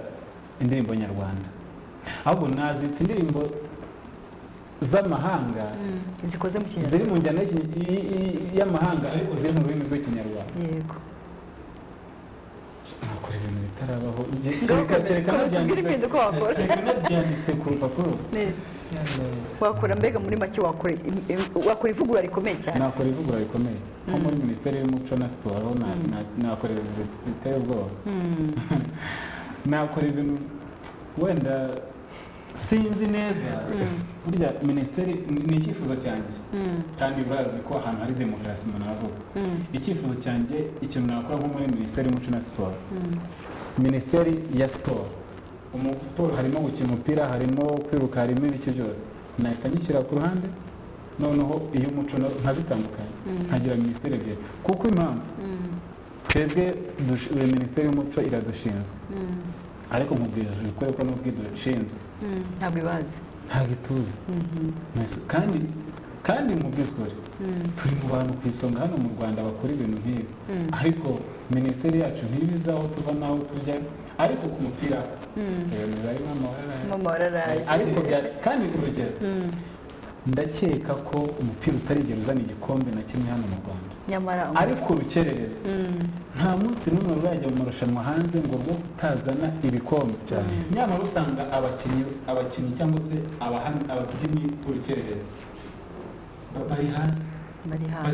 Speaker 7: indirimbo nyarwanda ahubwo nazita indirimbo z'amahanga
Speaker 6: zikoze mu kinyarwanda
Speaker 7: ziri mu njyana y'amahanga ariko ziri mu rurimi rw'ikinyarwanda
Speaker 6: yego
Speaker 7: nakora ibintu bitarabaho kereka nabyanditse ku rupapuro
Speaker 6: wakora mbega muri make wakora ivugurura rikomeye cyane
Speaker 7: nakora ivugurura rikomeye nko muri minisiteri y'umuco na siporo nakora ibintu biteye ubwoba nakora ibintu wenda sinzi neza burya minisiteri ni icyifuzo cyanjye kandi urazi ko ahantu hari demokarasi umuntu aravuga icyifuzo cyanjye ikintu nakora nko muri minisiteri y'umuco na siporo minisiteri ya siporo siporo harimo gukina umupira harimo kwiruka harimo ibice byose nahita nyishyira ku ruhande noneho iyo umuco nkazitandukanye nkagira minisiteri ebyiri kuko impamvu twebwe minisiteri y'umuco iradushinzwe ariko nkubwira ukore ko n'ubwo idushinzwe
Speaker 6: ntabwo ibazi
Speaker 7: ntabwo ituzi kandi kandi nkubwizwe turi mu bantu ku isonga hano mu Rwanda bakora ibintu nk'ibi ariko minisiteri yacu ntibizi aho tuva n'aho tujya ariko ku mupira ibintu bibaye
Speaker 6: mama wararaye
Speaker 7: ariko kandi urugero ndakeka ko umupira utarigera uzana igikombe na kimwe hano mu Rwanda
Speaker 6: nyamara
Speaker 7: ariko urukerereza nta munsi n'umwe rurajya mu marushanwa hanze ngo rwo kutazana ibikombe nyamara usanga abakinnyi cyangwa se ababyinnyi b'urukerereza bari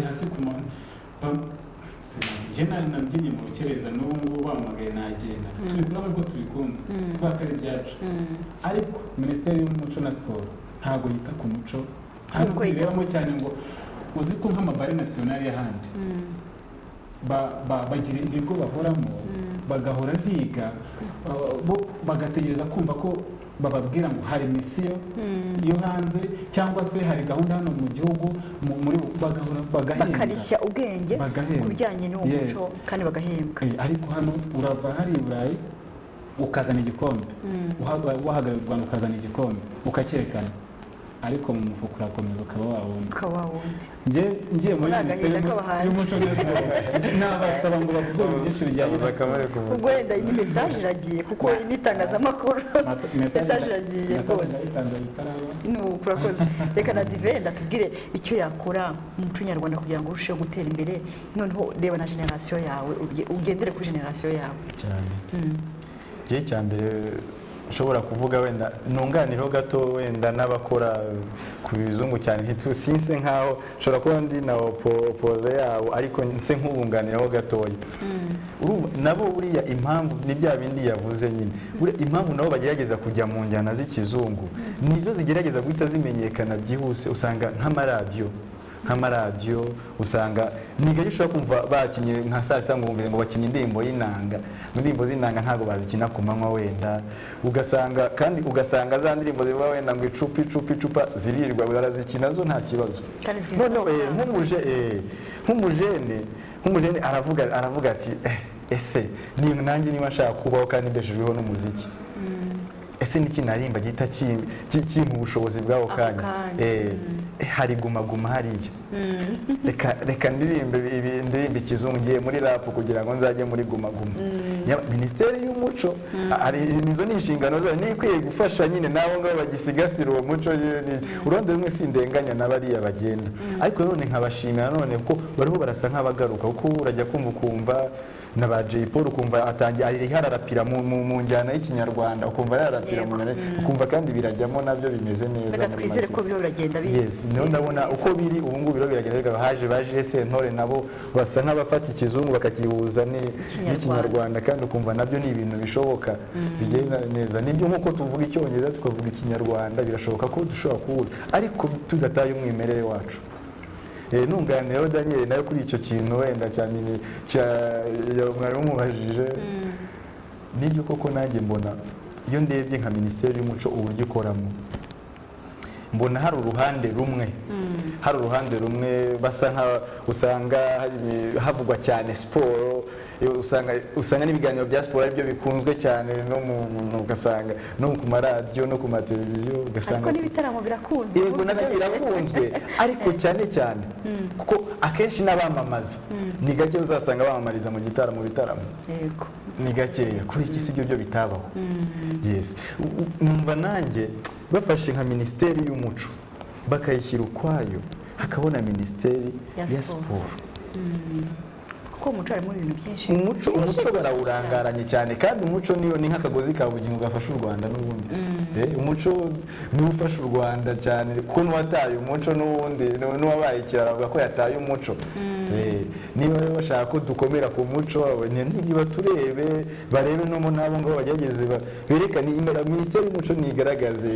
Speaker 7: hasi ku muntu njye nabyinnye mu rukerereza n'ubu ngubu bampamagaye nagenda tubikora ko tubikunze kubera ko ari ibyacu ariko minisiteri y'umuco na siporo ntabwo yita ku muco ntabwo irebamo cyane ngo uzi ko nk'amabare nasiyonari y'ahandi bagira ibigo bahoramo bagahora biga bagategereza kumva ko bababwira ngo hari misiyo yo hanze cyangwa se hari gahunda hano mu gihugu muri bagahembwa
Speaker 6: bakarishya ubwenge ku bijyanye n'uwo muco kandi bagahembwa
Speaker 7: ariko hano urava hari i Burayi ukazana igikombe wahagarariye u Rwanda ukazana igikombe ukacyerekana ariko mu mufuka urakomeza ukaba wawundi ngiye muri minisiteri y'umuco na siporo nabasaba ngo bavuge ibintu byinshi bijyanye na siporo
Speaker 6: ubwo wenda iyi mesaje iragiye kuko n'itangazamakuru mesaje iragiye rwose urakoze reka na Divenda tubwire icyo yakora mu muco nyarwanda kugira ngo urusheho gutera imbere noneho reba na generasiyo yawe ugendere kuri generasiyo yawe
Speaker 10: cyane igihe cya mbere nshobora kuvuga wenda nunganireho gato wenda n'abakora ku bizungu cyane ntitusinse nkaho nshobora kuba ndi na opoze yabo ariko nse nk'ubunganiraho gatoya nabo buriya impamvu ni bya bindi yavuze nyine impamvu nabo bagerageza kujya mu njyana z'ikizungu nizo zigerageza guhita zimenyekana byihuse usanga nk'amaradiyo usanga nigari ushobora kumva bakinye nka saa sita ngo bakinye indirimbo y'inanga indirimbo z'inanga ntabwo bazikina ku manywa wenda ugasanga za ndirimbo ziba wenda ngo icupa zirirwa barazikina zo nta kibazo noneho nk'umujene aravuga ati ese nanjye niba nshaka kubaho kandi mbeshejweho n'umuziki ese niki narimba gihita kimpa ubushobozi bw'ako kanya hari guma hariya reka ndirimbe ikizungu ngiye muri rap kugira ngo nzajye muri guma minisiteri y'umuco nizo ni inshingano zayo niyo ikwiye gufasha nyine n'abo ngabo bagisigasira uwo muco uruhande rumwe sindenganya n'abariya bagenda ariko none nkabashimira none ko bariho barasa nk'abagaruka kuko urajya kumva na ba Jay Paul ukumva atangiye hararapira mu njyana y'ikinyarwanda ukumva yararapira mu njyana ukumva kandi birajyamo nabyo bimeze neza
Speaker 6: reka twizere ko biro biragenda
Speaker 10: yes niyo ndabona uko biri ubu ngubu biro biragenda baje sentore nabo basa nk'abafata ikizungu bakakihuza n'ikinyarwanda kandi ukumva nabyo ni ibintu bishoboka bigenda neza nibyo nk'uko tuvuga icyongereza tukavuga ikinyarwanda birashoboka ko dushobora kuhuza ariko tudataye umwimerere wacu nunganireho Daniel nayo kuri icyo kintu wenda cyane mwari mumubajije nibyo koko nanjye mbona iyo ndebye nka minisiteri y'umuco uburyo ikoramo mbona hari uruhande rumwe basa usanga havugwa cyane siporo usanga n'ibiganiro bya siporo aribyo bikunzwe cyane ugasanga no ku maradiyo no ku mateleviziyo ugasanga
Speaker 6: ariko n'ibitaramo birakunzwe
Speaker 10: yego nabyo birakunzwe ariko cyane kuko akenshi n'abamamaza ni gake uzasanga bamamariza mu bitaramo
Speaker 6: yego
Speaker 10: ni gakeya kuri iki si byo bitabaho yes numva nanjye bafashe nka minisiteri y'umuco bakayishyira ukwayo hakabona minisiteri ya siporo
Speaker 6: kuko umuco harimo ibintu byinshi
Speaker 10: umuco barawurangaranye cyane kandi umuco ni nk'akagozi ka bugingo gafasha u Rwanda n'ubundi umuco niwo ufasha u Rwanda cyane kuko n'uwataye umuco n'ubundi n'uwabaye ikiraro avuga ko yataye umuco niba bashaka ko dukomera ku muco niba turebe barebe no nabo ngo bagerageze berekane minisiteri y'umuco nigaragaze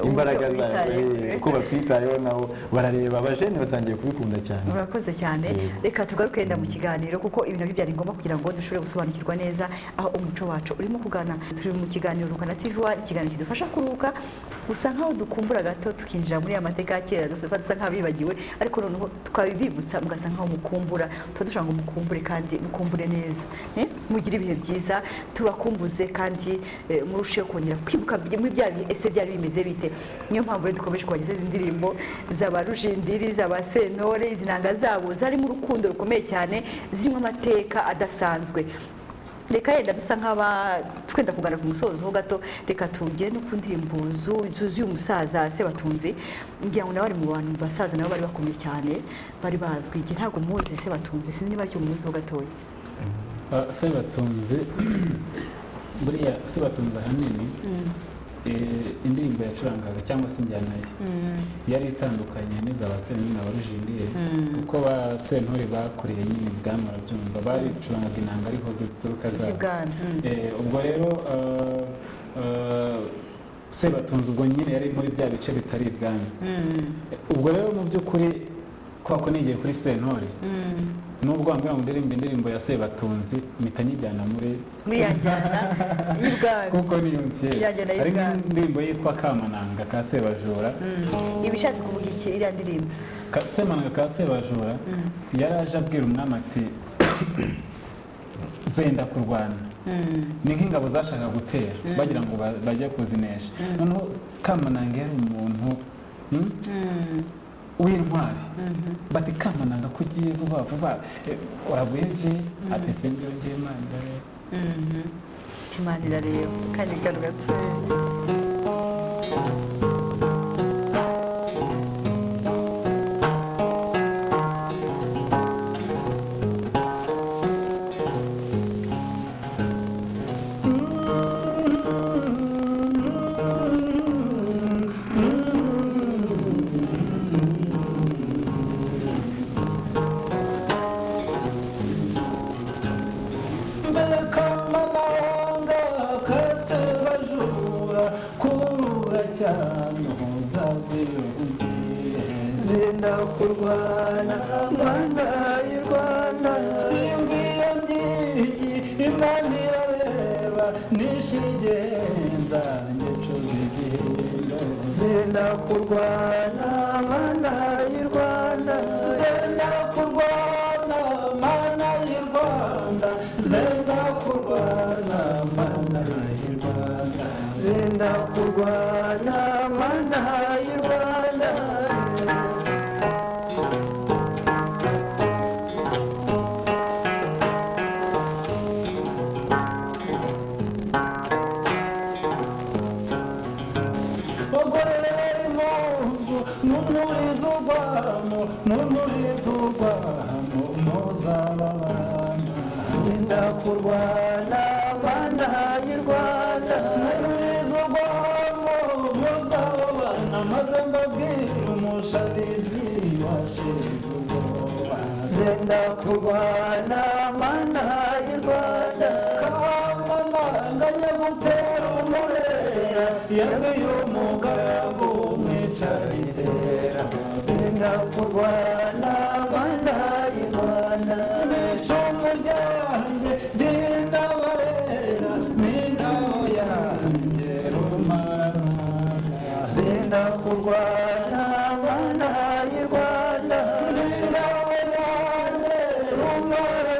Speaker 10: imbaraga zayo ko batwitayeho nabo barareba abajene batangiye kubikunda cyane
Speaker 6: urakoze cyane reka tugaruke mu kiganiro kuko ibi nabyo byari ngombwa kugira ngo dushobore gusobanukirwa neza aho umuco wacu urimo kugana turi mu kiganiro Rukana TV ikiganiro kidufasha kuruhuka gusa nkaho dukumbura gato tukinjira muri amateka ya kera dusa nk'abibagiwe ariko noneho twabibibutsa mugasa nkaho mukumbura, tuba dushaka ngo mukumbure kandi mukumbure neza, mugire ibihe byiza, tubakumbuze kandi murusheho kongera kwibuka muri bya bihe ese byari bimeze bite. Niyo mpamvu rero dukomeje kubageza izi ndirimbo z'aba Rujindiri, z'aba Sentore, izi nanga zabo zarimo urukundo rukomeye cyane, zirimo amateka adasanzwe. Reka yenda dusa nk'aba twenda kugana ku musozo ho gato, reka tugire no ku ndirimbo zuzuye umusaza Sebatunzi. Ngira ngo nabari mu bantu basaza nabo bari bakomeye cyane, bari bazwi. Igihe ntabwo muzi Sebatunzi, sinzi niba cyo umuzi ho gatoya.
Speaker 7: Sebatunzi buriya Sebatunzi ahanini indirimbo yacurangaga cyangwa se injyana ye yari itandukanye n'izaba Sentore na Rujindiri, kuko ba Sentore bakuriye nyine ibwami barabyumva, baricurangaga inanga ariho zituruka zibwana. Ubwo rero Sebatunzi ubwo nyine yari muri bya bice bitari ibwami. Ubwo rero mu by'ukuri kwako nigiye kuri Sentore, nubwo wambwira ngo ndirimbe indirimbo ya Sebatunzi mpita nyijyana muri
Speaker 6: ya njyana y'ibwami,
Speaker 7: kuko niyo nsiye hari indirimbo yitwa Kamananga ka Sebajura.
Speaker 6: Ibishatse kuvuga iki iriya ndirimbo?
Speaker 7: Semananga ka Sebajura yaraje abwira umwami ati zenda kurwana, ni nk'ingabo zashaka gutera bagira ngo bajye kuzinesha. Noneho Kamananga yari umuntu w'intwari, bati Kamananga ko ugiye vuba vuba uragwebye, ati se byongeye Imana
Speaker 6: Imana irareba kandi ikarugatse.
Speaker 9: Zenda kurwana Mana y'u Rwanda, simbwiye ngiyi Imana irareba nishigenza ngecuza igihendo. Zenda kurwana Mana y'u Rwanda, zenda kurwana Mana y'u Rwanda, zenda kurwana Mana y'u Rwanda, zenda kurwana Mana y'u Rwanda. Zenda kurwana Mana y'u Rwanda, muzababana maze mbabwire umushabizi washize ubwoba. Zenda kurwana Mana y'u Rwanda, Kamananga nyagutera umurera, yabwiye umugaragu mwicara itera. Zenda kurwana Mana y'u Rwanda, n'icumu ryanjye genda barera, n'ingabo yanjye rumara. Zenda kurwana Mana y'u Rwanda, n'ingabo yanjye rumara.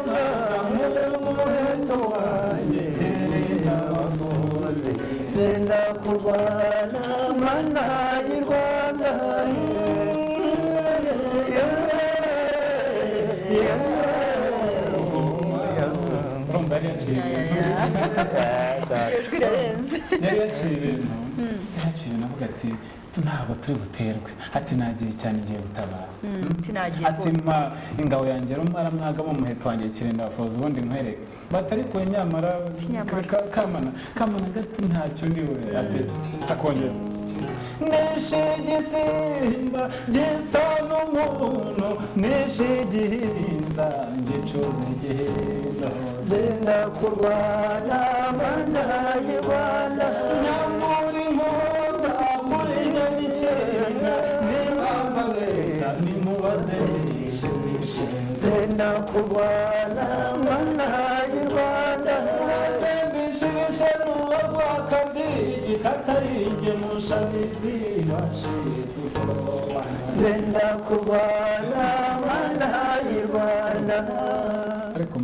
Speaker 9: Umuheto wanjye kera abavuzi. Zenda kurwana Mana y'u Rwanda.
Speaker 7: yari yaciye ibintu navuga ati ntabwo turi buterwe, ati nagiye cyane igiye gutabara, ati mpa ingabo yanjye rumara mwagamo umuheto wanjye kirenda bafoza ubundi nkwereke, batari ku nyamara Kamana gati ntacyo ndiwe, ati akongera nishe igisimba gisa n'umuntu, nishe igihinda ngicuza igihindo.
Speaker 9: Zenda kurwana Mana y'u Rwanda,
Speaker 7: nyamuri nkunda muri nyamikenga, nimpamvu abeshya nimubaze nishe.
Speaker 9: Zenda kurwana Mana y'u Rwanda,
Speaker 7: zembishe nishe n'uwagwa kadigi kataringe mushamizi washize ubwoba
Speaker 9: zenda kurwana mana y'i Rwanda.
Speaker 7: ariko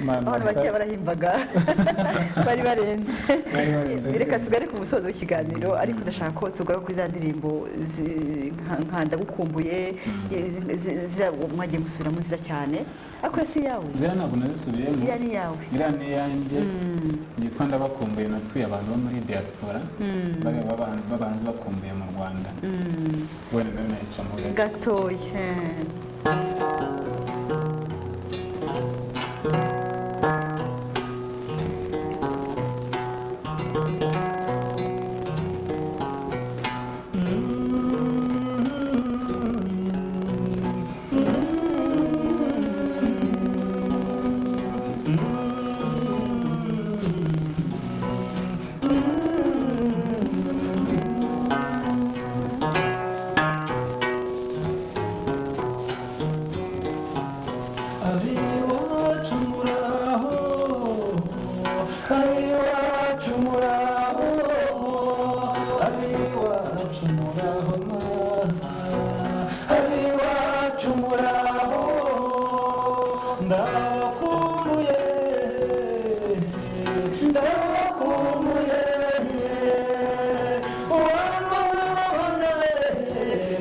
Speaker 6: abantu bake barahimbaga bari barenze reka tugare ku musozo w'ikiganiro ariko ndashaka ko tugaruka kuri za ndirimbo nka ndagukumbuye mwagiye musubiramo nziza cyane ariko si yawe
Speaker 7: ziriya ntabwo nazisubiyemo
Speaker 6: iriya ni yawe
Speaker 7: iriya ni iyanjye yitwa ndabakumbuye natuye abantu bo muri diaspora babanzi bakumbuye mu Rwanda wenda nayo nayicamo
Speaker 6: gatoya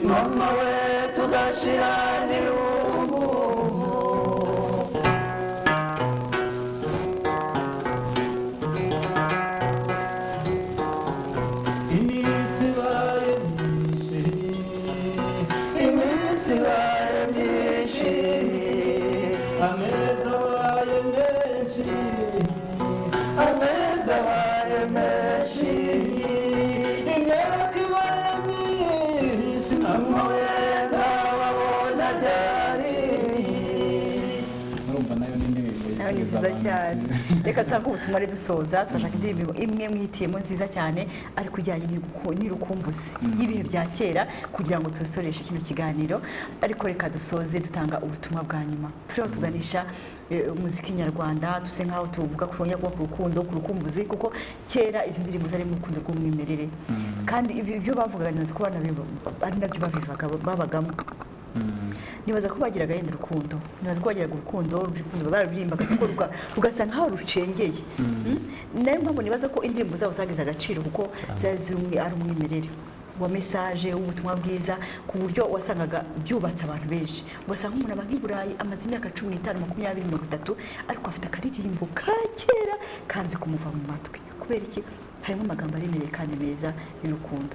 Speaker 9: mama we tugashira n'irungu.
Speaker 7: iminsi ibaye myinshi
Speaker 9: iminsi ibaye myinshi
Speaker 7: amezi abaye menshi
Speaker 9: amezi abaye menshi
Speaker 7: imyaka ibaye myinshi
Speaker 9: mama we nzababona ryari.
Speaker 7: urumva nayo ni indirimbo
Speaker 6: nayo ni nziza cyane reka tutange ubutumwa ari dusoza turashaka indirimbo imwe mwihitiyemo nziza cyane ariko ijyanye n'irukumbuzi y'ibihe bya kera kugira ngo tusoreshe kino kiganiro ariko reka dusoze dutanga ubutumwa bwa nyuma turiho tuganisha umuziki nyarwanda tuse nkaho tuvuga ku rukundo ku rukumbuzi kuko kera izi ndirimbo zari mu rukundo rw'umwimerere kandi ibyo bavugaga neza ko ari nabyo babagamo nibaza ko bagiraga yenda urukundo nibaza ko bagiraga urukundo bararirimbaga kuko rugasa nkaho rucengeye nayo mpamvu nibaza ko indirimbo zabo zagize agaciro kuko zari ari umwimerere wa message ubutumwa bwiza ku buryo wasangaga byubatse abantu benshi ugasanga umuntu aba nk'i Burayi amaze imyaka 15 20 30 ariko afite akaririmbo ka kera kanze kumuva mu matwi kubera iki harimo amagambo aremereye kandi meza y'urukundo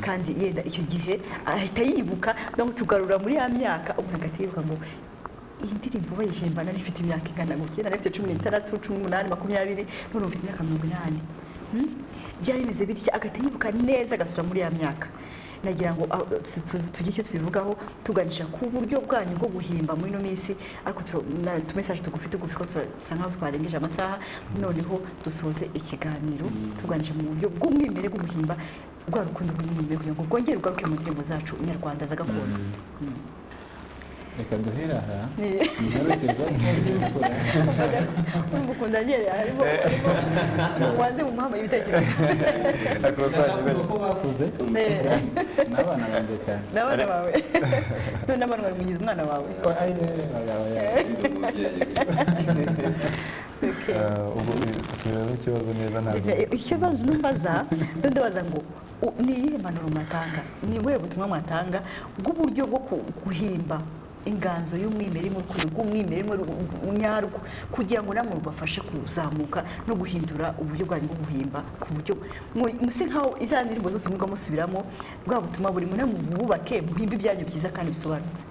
Speaker 6: kandi yenda icyo gihe ahita yibuka no tugarura muri ya myaka umuntu agatibuka ngo iyi ndirimbo bayihimbana n'ifite imyaka ingana gutya n'ifite 16 18 20 none ufite imyaka 80 byari bimeze bitya agahita yibuka neza agasura muri ya myaka nagira ngo tugire icyo tubivugaho tuganisha ku buryo bwanyu bwo guhimba muri ino minsi ariko tumesaje tugufi ko turasa nkaho twarengeje amasaha noneho dusoze ikiganiro tuganisha mu buryo bw'umwimerere bwo guhimba rwa rukundo rw'umwimerere kugira ngo bwongere ugaruke mu ndirimbo zacu nyarwanda za gakondo.
Speaker 7: reka duhere aha ngarukeza
Speaker 6: umukunda nyere harimo waze mu muhamba ibitekerezo
Speaker 7: ko bakuze n'abana banjye cyane
Speaker 6: n'abana bawe none abantu bari mugize umwana wawe
Speaker 10: ubu subiramo ikibazo neza ntabwo
Speaker 6: ikibazo numbaza ndabaza ngo ni iyihe mpanuro mwatanga ni ubuhe butumwa mwatanga bw'uburyo bwo guhimba inganzo y'umwimerere mu rukundo rw'umwimerere nyarwo kugira ngo namwe rubafashe kuzamuka no guhindura uburyo bwanyu bwo guhimba ku buryo musi nkaho iza ndirimbo zose mwirwa musubiramo bwa butumwa buri muna mububake muhimba ibyanyu byiza kandi bisobanutse.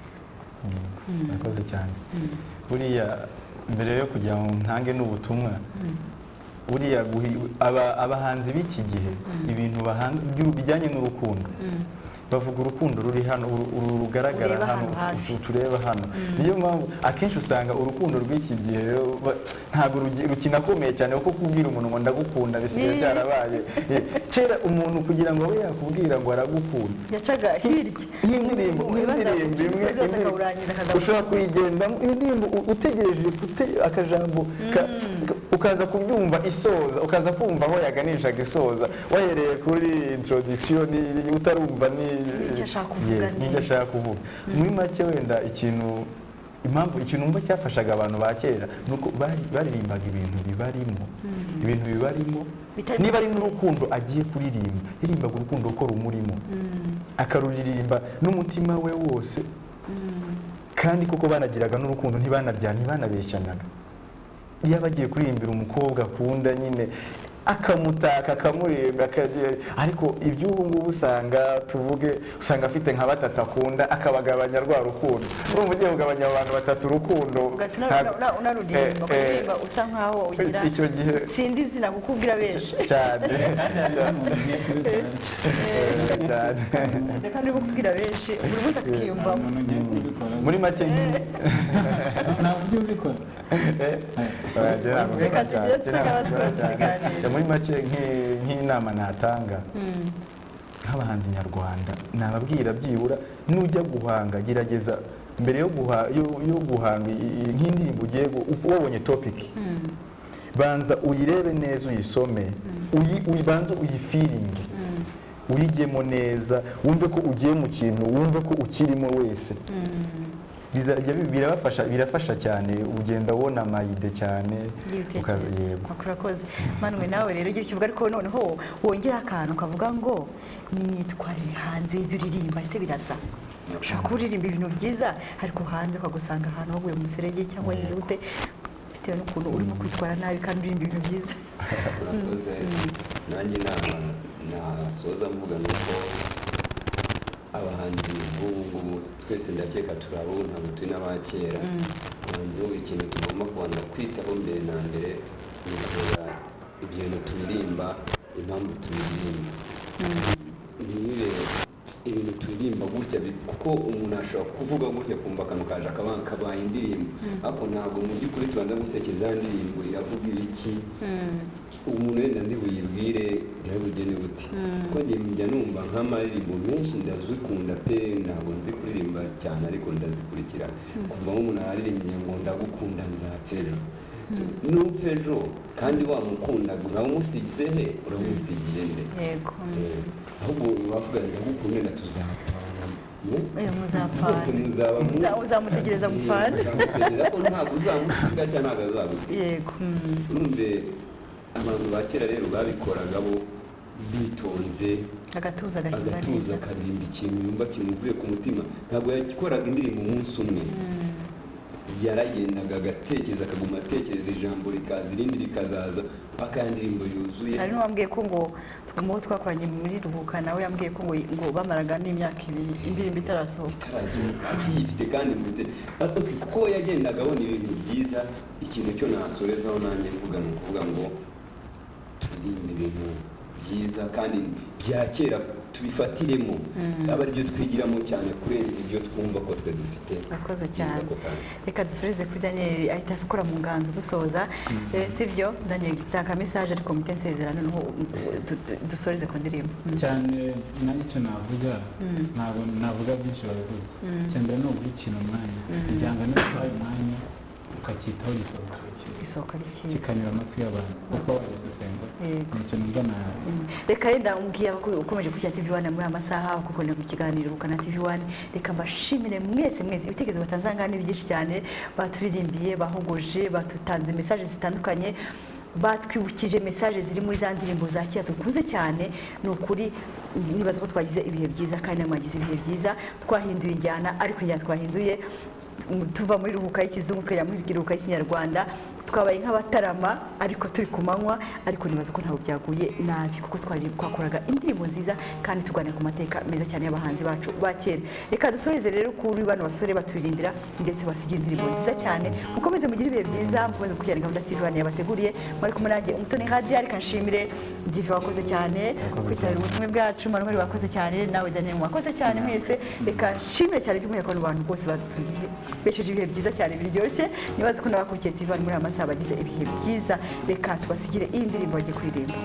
Speaker 10: Nakoze cyane buriya mbere yo kugira ngo ntange n'ubutumwa buriya abahanzi b'iki gihe ibintu bijyanye n'urukundo bavuga urukundo ruri hano uru rugaragara
Speaker 6: Ureba
Speaker 10: hano
Speaker 6: hano hafi.
Speaker 10: tureba hano niyo mpamvu akenshi usanga urukundo rw'iki gihe ntabwo rukinakomeye cyane kuko kubwira umuntu ngo ndagukunda bisigaye byarabaye kera umuntu kugira ngo abe yakubwira ngo aragukunda
Speaker 6: yacaga hirya
Speaker 10: nk'indirimbo imwe ushobora kuyigendamo indirimbo utegereje akajambo ukaza kubyumva isoza ukaza kumva aho yaganishaga isoza wahereye kuri introduction utarumva n'icyo ashaka kuvuga muri make wenda impamvu ikintu numva cyafashaga abantu ba kera nuko baririmbaga ibintu bibarimo niba ari n'urukundo agiye kuririmba yaririmbaga urukundo ko rumurimo akaruririmba n'umutima we wose kandi koko banagiraga n'urukundo ntibanabeshyanaga iyo abagiye kuririmbira umukobwa akunda nyine akamutaka akamuremba ariko iby'ubu ngubu usanga afite nka batatu akunda akabagabanya rwa rukundo urumva ugiye kugabanya abantu batatu urukundo
Speaker 6: unaruririmba usa nkaho ugira
Speaker 10: icyo gihe
Speaker 6: sindi izina kukubwira benshi
Speaker 10: cyane
Speaker 6: kandi kukubwira benshi buri wese akiyumvamo
Speaker 10: muri make
Speaker 7: ntabwo ujya ubikora
Speaker 6: reka tugire tugabasoza ikiganiro
Speaker 10: muri make nk'inama natanga nk'abahanzi nyarwanda nababwira byibura nujya guhanga gerageza mbere yo guhanga nk'indirimbo ugiye wabonye topic banza uyirebe neza uyisome banza uyifiringe uyigemo neza wumve ko ugiye mu kintu wumve ko ukirimo wese birafasha cyane ugenda ubona amayide cyane
Speaker 6: urakoze Manuel nawe rero ugira ikivuga ariko noneho wongera akantu kavuga ngo n'imyitwarire hanze y'ibyo uririmba ese birasa ushobora kuba uririmba ibintu byiza ariko hanze ukagusanga ahantu waguye mu miferege cyangwa wagize ute bitewe n'ukuntu urimo kwitwara nabi kandi uririmba ibintu byiza
Speaker 8: nanjye nasoza mvuga nuko abahanzi b'ubu ngubu twese ndakeka turabo ntabwo turi n'abakera abahanzi bo ikintu tugomba kubanza kwitaho mbere na mbere ni ukureba ibintu turirimba impamvu turirimba ntibibe ibintu turirimba gutya kuko umuntu ashobora kuvuga gutya kumva akantu kaje akabaye indirimbo ariko ntabwo mu by'ukuri tubanza gutekereza indirimbo iravuga ibiki umuntu wenda ndi buyibwire ntibugene buti kuko njya numva nk'amaririmbo menshi ndazikunda pe ntabwo nzi kuririmba cyane ariko ndazikurikira kuva nk'umuntu araririmbye ngo ndagukunda nzapfa ejo nupfa ejo kandi wamukundaga uramusigize he uramusigiye nde
Speaker 6: yego
Speaker 8: ahubwo bavuga ndagukunda na tuzapfana
Speaker 6: muzapfana uzamutegereza mupfana
Speaker 8: ntabwo uzamusiga cyangwa ntabwo azagusiga
Speaker 6: yego
Speaker 8: urumve abantu ba kera rero babikoraga bo bitonze
Speaker 6: agatuza
Speaker 8: akarinda ikintu yumva kimuvuye ku mutima ntabwo yakoraga indirimbo umunsi umwe yaragendaga agatekereza akaguma atekereza ijambo rikaza irindi rikazaza paka ya ndirimbo yuzuye
Speaker 6: hari n'uwambwiye ko ngo mu twakoranye muri Ruhuka nawe yambwiye ko ngo bamaraga n'imyaka 2 indirimbo itarasohoka
Speaker 8: akiyifite kandi kuko yagendaga abona ibintu byiza ikintu cyo nasorezaho nanjye mvuga ni ukuvuga ngo turirimba ibintu byiza kandi bya kera tubifatiremo aba ari byo twigiramo cyane kurenza ibyo twumva ko twe dufite.
Speaker 6: Akoze cyane. Reka dusoreze kuri Daniel ahita akora mu nganzo dusoza sivyo Daniel gitanga message ariko mutensezerano no dusoreze ku ndirimbo
Speaker 7: cyane n'icyo navuga ntabwo navuga byinshi babivuze cyane no gukina umwanya cyangwa no kwayo mwanya ukakitaho gisohoka kikanyura amatwi y'abantu uko bagisesengura nicyo numva na
Speaker 6: reka yenda umbwiye ukomeje kujya TV1 muri amasaha kuko ni ikiganiro Rukana TV1 reka mbashimire mwese ibitekerezo batanzangana byinshi cyane baturirimbiye bahogoje batutanze message zitandukanye batwibukije message ziri muri za ndirimbo za kera tukuze cyane no kuri nibaza ko twagize ibihe byiza kandi namwagize ibihe byiza twahinduye injyana ariko ya twahinduye tuva muri Ruhuka y'ikizungu twajya muri Ruhuka y'ikinyarwanda twabaye nk'abatarama ariko turi ku manywa, ariko nibaza ko ntabwo byaguye nabi kuko twakoraga indirimbo nziza kandi tuganira ku mateka meza cyane y'abahanzi bacu ba kera. Reka dusoreze rero kuri bano basore baturirimbira ndetse basigira indirimbo nziza cyane. Mukomeze mugire ibihe byiza, mukomeze gukurikirana gahunda TV One yabateguriye. Mwari kumwe nanjye Umutoni Radio, reka nshimire Divi wakoze cyane kwitabira ubutumwa bwacu, Manuel wakoze cyane, nawe Daniel wakoze cyane, mwese reka nshimire cyane by'umwihariko abantu bose besheje ibihe byiza cyane biryoshye. Nibaze ko nabakurikiye TV One muri aya masaha bagize ibihe byiza. Reka tubasigire iyi ndirimbo bagiye kuririmba.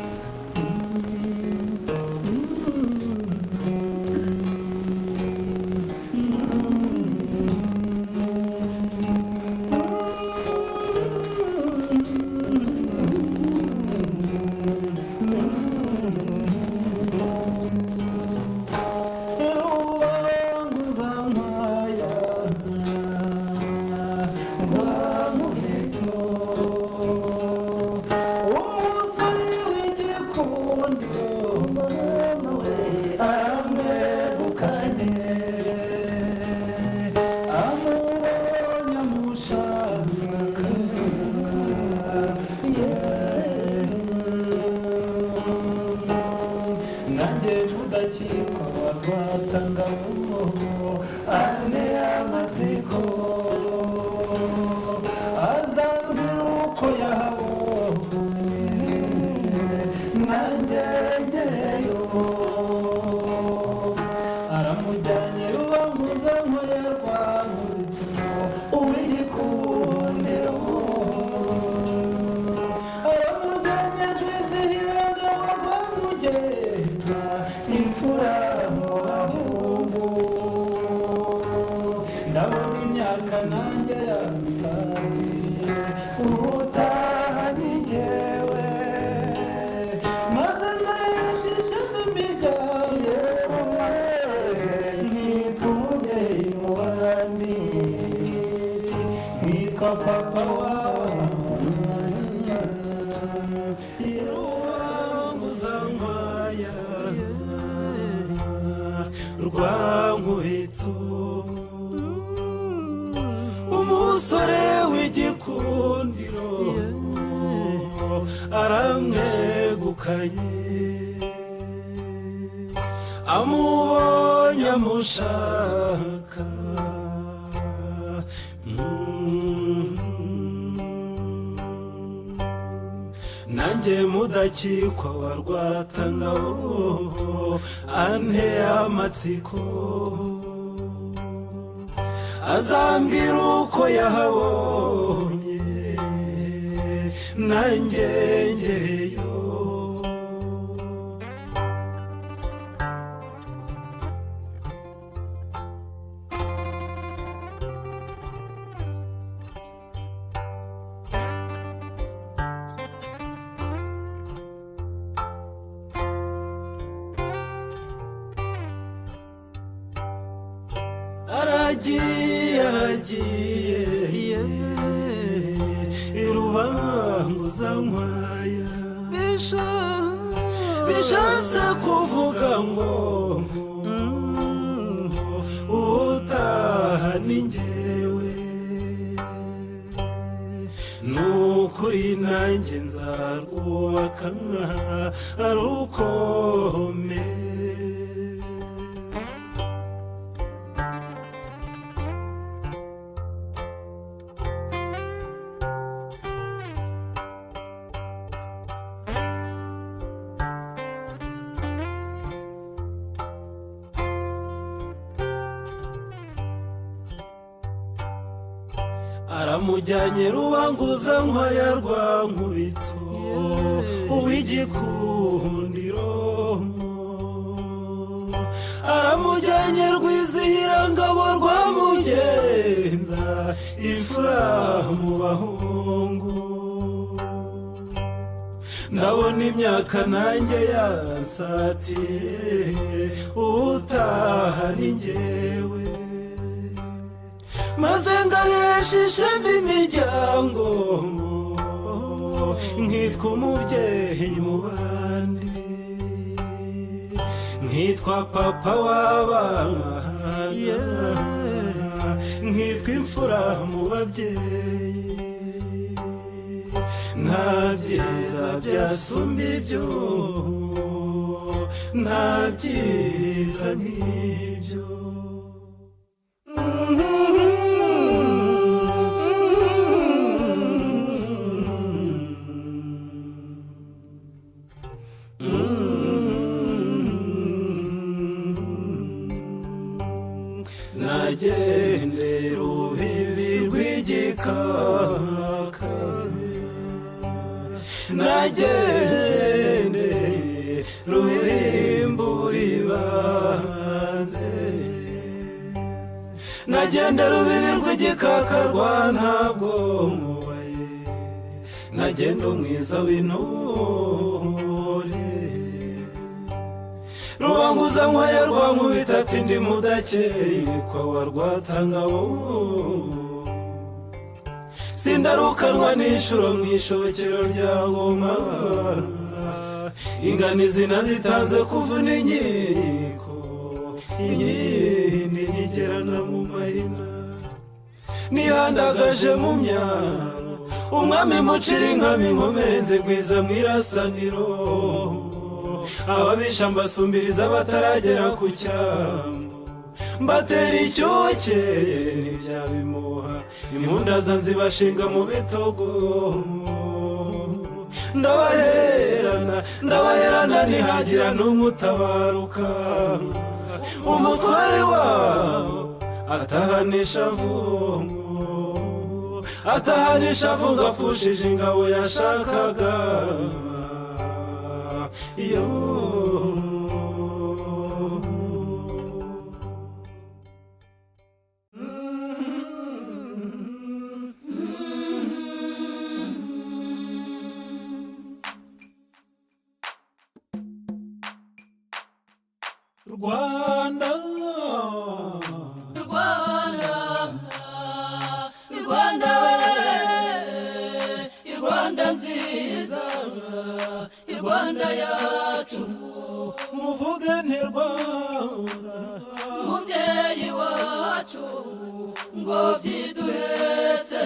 Speaker 1: Umusore w'igikundiro aramwegukanye, amubonye amushaka nanjye mudakikwa wa Rwatangabo anteye amatsiko, azambwira uko yahabonye nanjye ngereyo. Aragiye irubanguza nkwaya, bishatse kuvuga ngo utaha ni njyewe, nukuri nanjye nzarwubaka ari uko mere. Aramujyanye rubanguza nkwaya rwa Nkubito uw'igikundiro, aramujyanye Rwizihirangabo rwa Mugenza imfura mu bahungu. Ndabona imyaka nanjye yansatiye, utaha ni njyewe, maze ngahesha ishema imiryango, nkitwa umubyeyi mu bandi, nkitwa papa w'abana, nkitwa imfura mu babyeyi.
Speaker 11: nta byiza byasumba ibyo nta byiza nk'ibyo nagendera urubibi rw'igikaka nagende ruhimbura ibanze nagende rubibi rw'igikaka rwa ntabwo mubaye nagende umwiza w'intore rubanguza nkwaya rwa nkubita ati ndi mudakekwa wa rwatangabo sindarukanwa n'inshuro mu ishokero rya ngoma inganizi nazitanze kuvuna inkiko inkindi nyigerana mu mahina nihandagaje mu myaro umwami mucira inkami nkomereze gwiza mu irasaniro ababisha mbasumbiriza bataragera ku cyambu mbatera icyuke ntibyabimuha impundaza nzibashinga mu bitogo ndabaherana ntihagira n'umutabaruka umutware wabo atahanisha avu ngapfushije ingabo yashakaga iyo Rwanda
Speaker 1: Rwanda Rwanda we Rwanda nziza Rwanda yacu
Speaker 11: muvuge nti Rwanda
Speaker 1: mubyeyi wacu ngo byiduhetse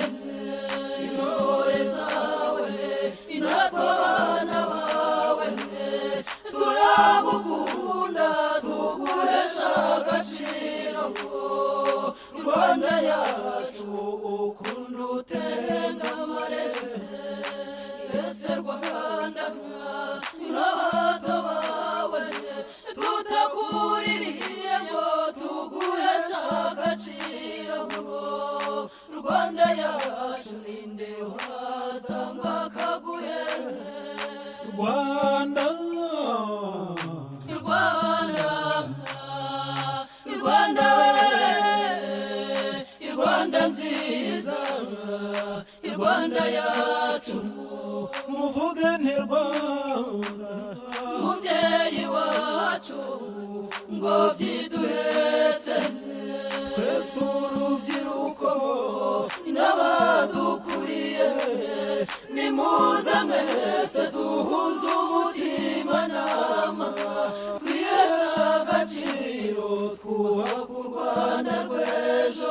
Speaker 1: intore zawe natwe abana bawe turagukunda tuguhesha agaciro Rwanda yacu ukunda utengamare ese Rwanda nk'abato bawe tutakuririye ngo tuguhesha agaciro Rwanda yacu ninde wazanga akaguhe
Speaker 11: Rwanda
Speaker 1: Rwanda Rwanda we Rwanda nziza Rwanda yacu
Speaker 11: muvuge nti Rwanda
Speaker 1: mubyeyi wacu ngo byiduhetse
Speaker 11: twese urubyiruko
Speaker 1: n'abadukuriye nimuze mwese duhuze umutima nama twiheshe agaciro twubaka u Rwanda rw'ejo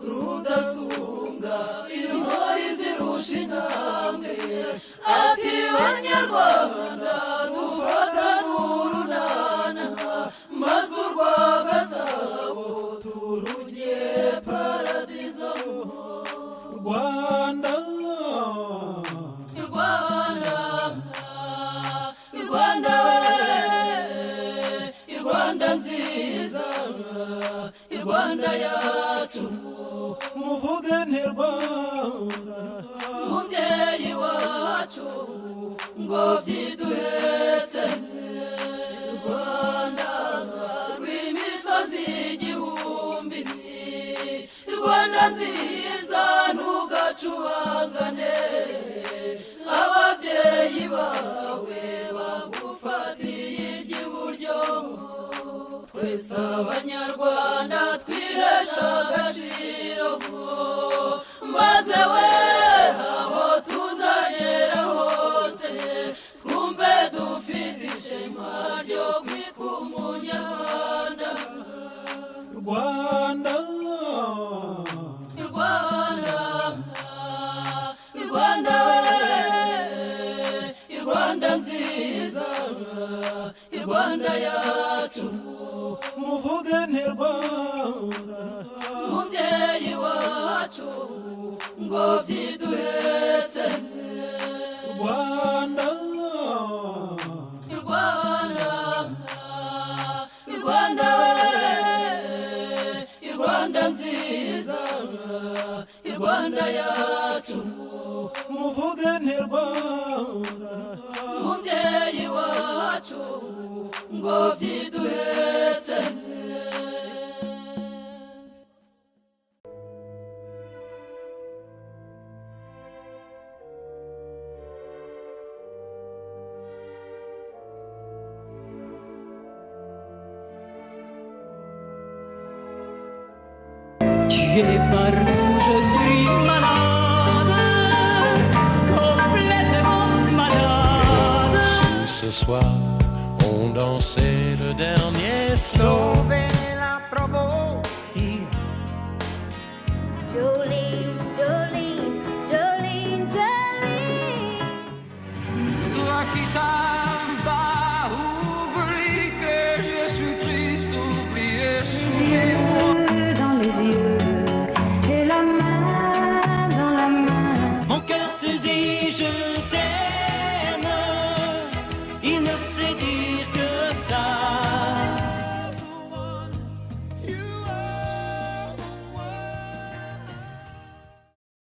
Speaker 1: rudasumbwa intore zirusha intambwe ati banyarwanda dufatane urunana maze urwagasabo turugiye paradizo
Speaker 11: Rwanda
Speaker 1: Rwanda Rwanda we Rwanda nziza Rwanda yacu
Speaker 11: muvuge nti Rwanda
Speaker 1: mubyeyi wacu ngo byiduhetse Rwanda rw'imisozi igihumbi Rwanda nziza ntugacubangane ababyeyi bawe bagufatiye iry'iburyo twese abanyarwanda twihesha agaciro maze we aho tuzagera hose twumve dufite ishema ryo kwitwa umunyarwanda
Speaker 11: Rwanda
Speaker 1: Rwanda Rwanda we rwanda yacu
Speaker 11: muvuge nti rwanda
Speaker 1: mubyeyi wacu ngo byiduhetse
Speaker 11: rwanda
Speaker 1: rwanda rwanda we rwanda nziza rwanda yacu
Speaker 11: muvuge nti rwanda
Speaker 1: mubyeyi wacu ngo byiduhetse
Speaker 12: Tu es partout, je suis malade, complètement malade.
Speaker 2: Si ce soir on dansait le dernier slow.
Speaker 4: Jolene, Jolene, Jolene, Jolene.
Speaker 12: Toi qui t'aimes pas, oublie que je suis triste, oubliez, souviens-moi.
Speaker 5: Dans les yeux et la main dans la main.
Speaker 1: Mon cœur te dit je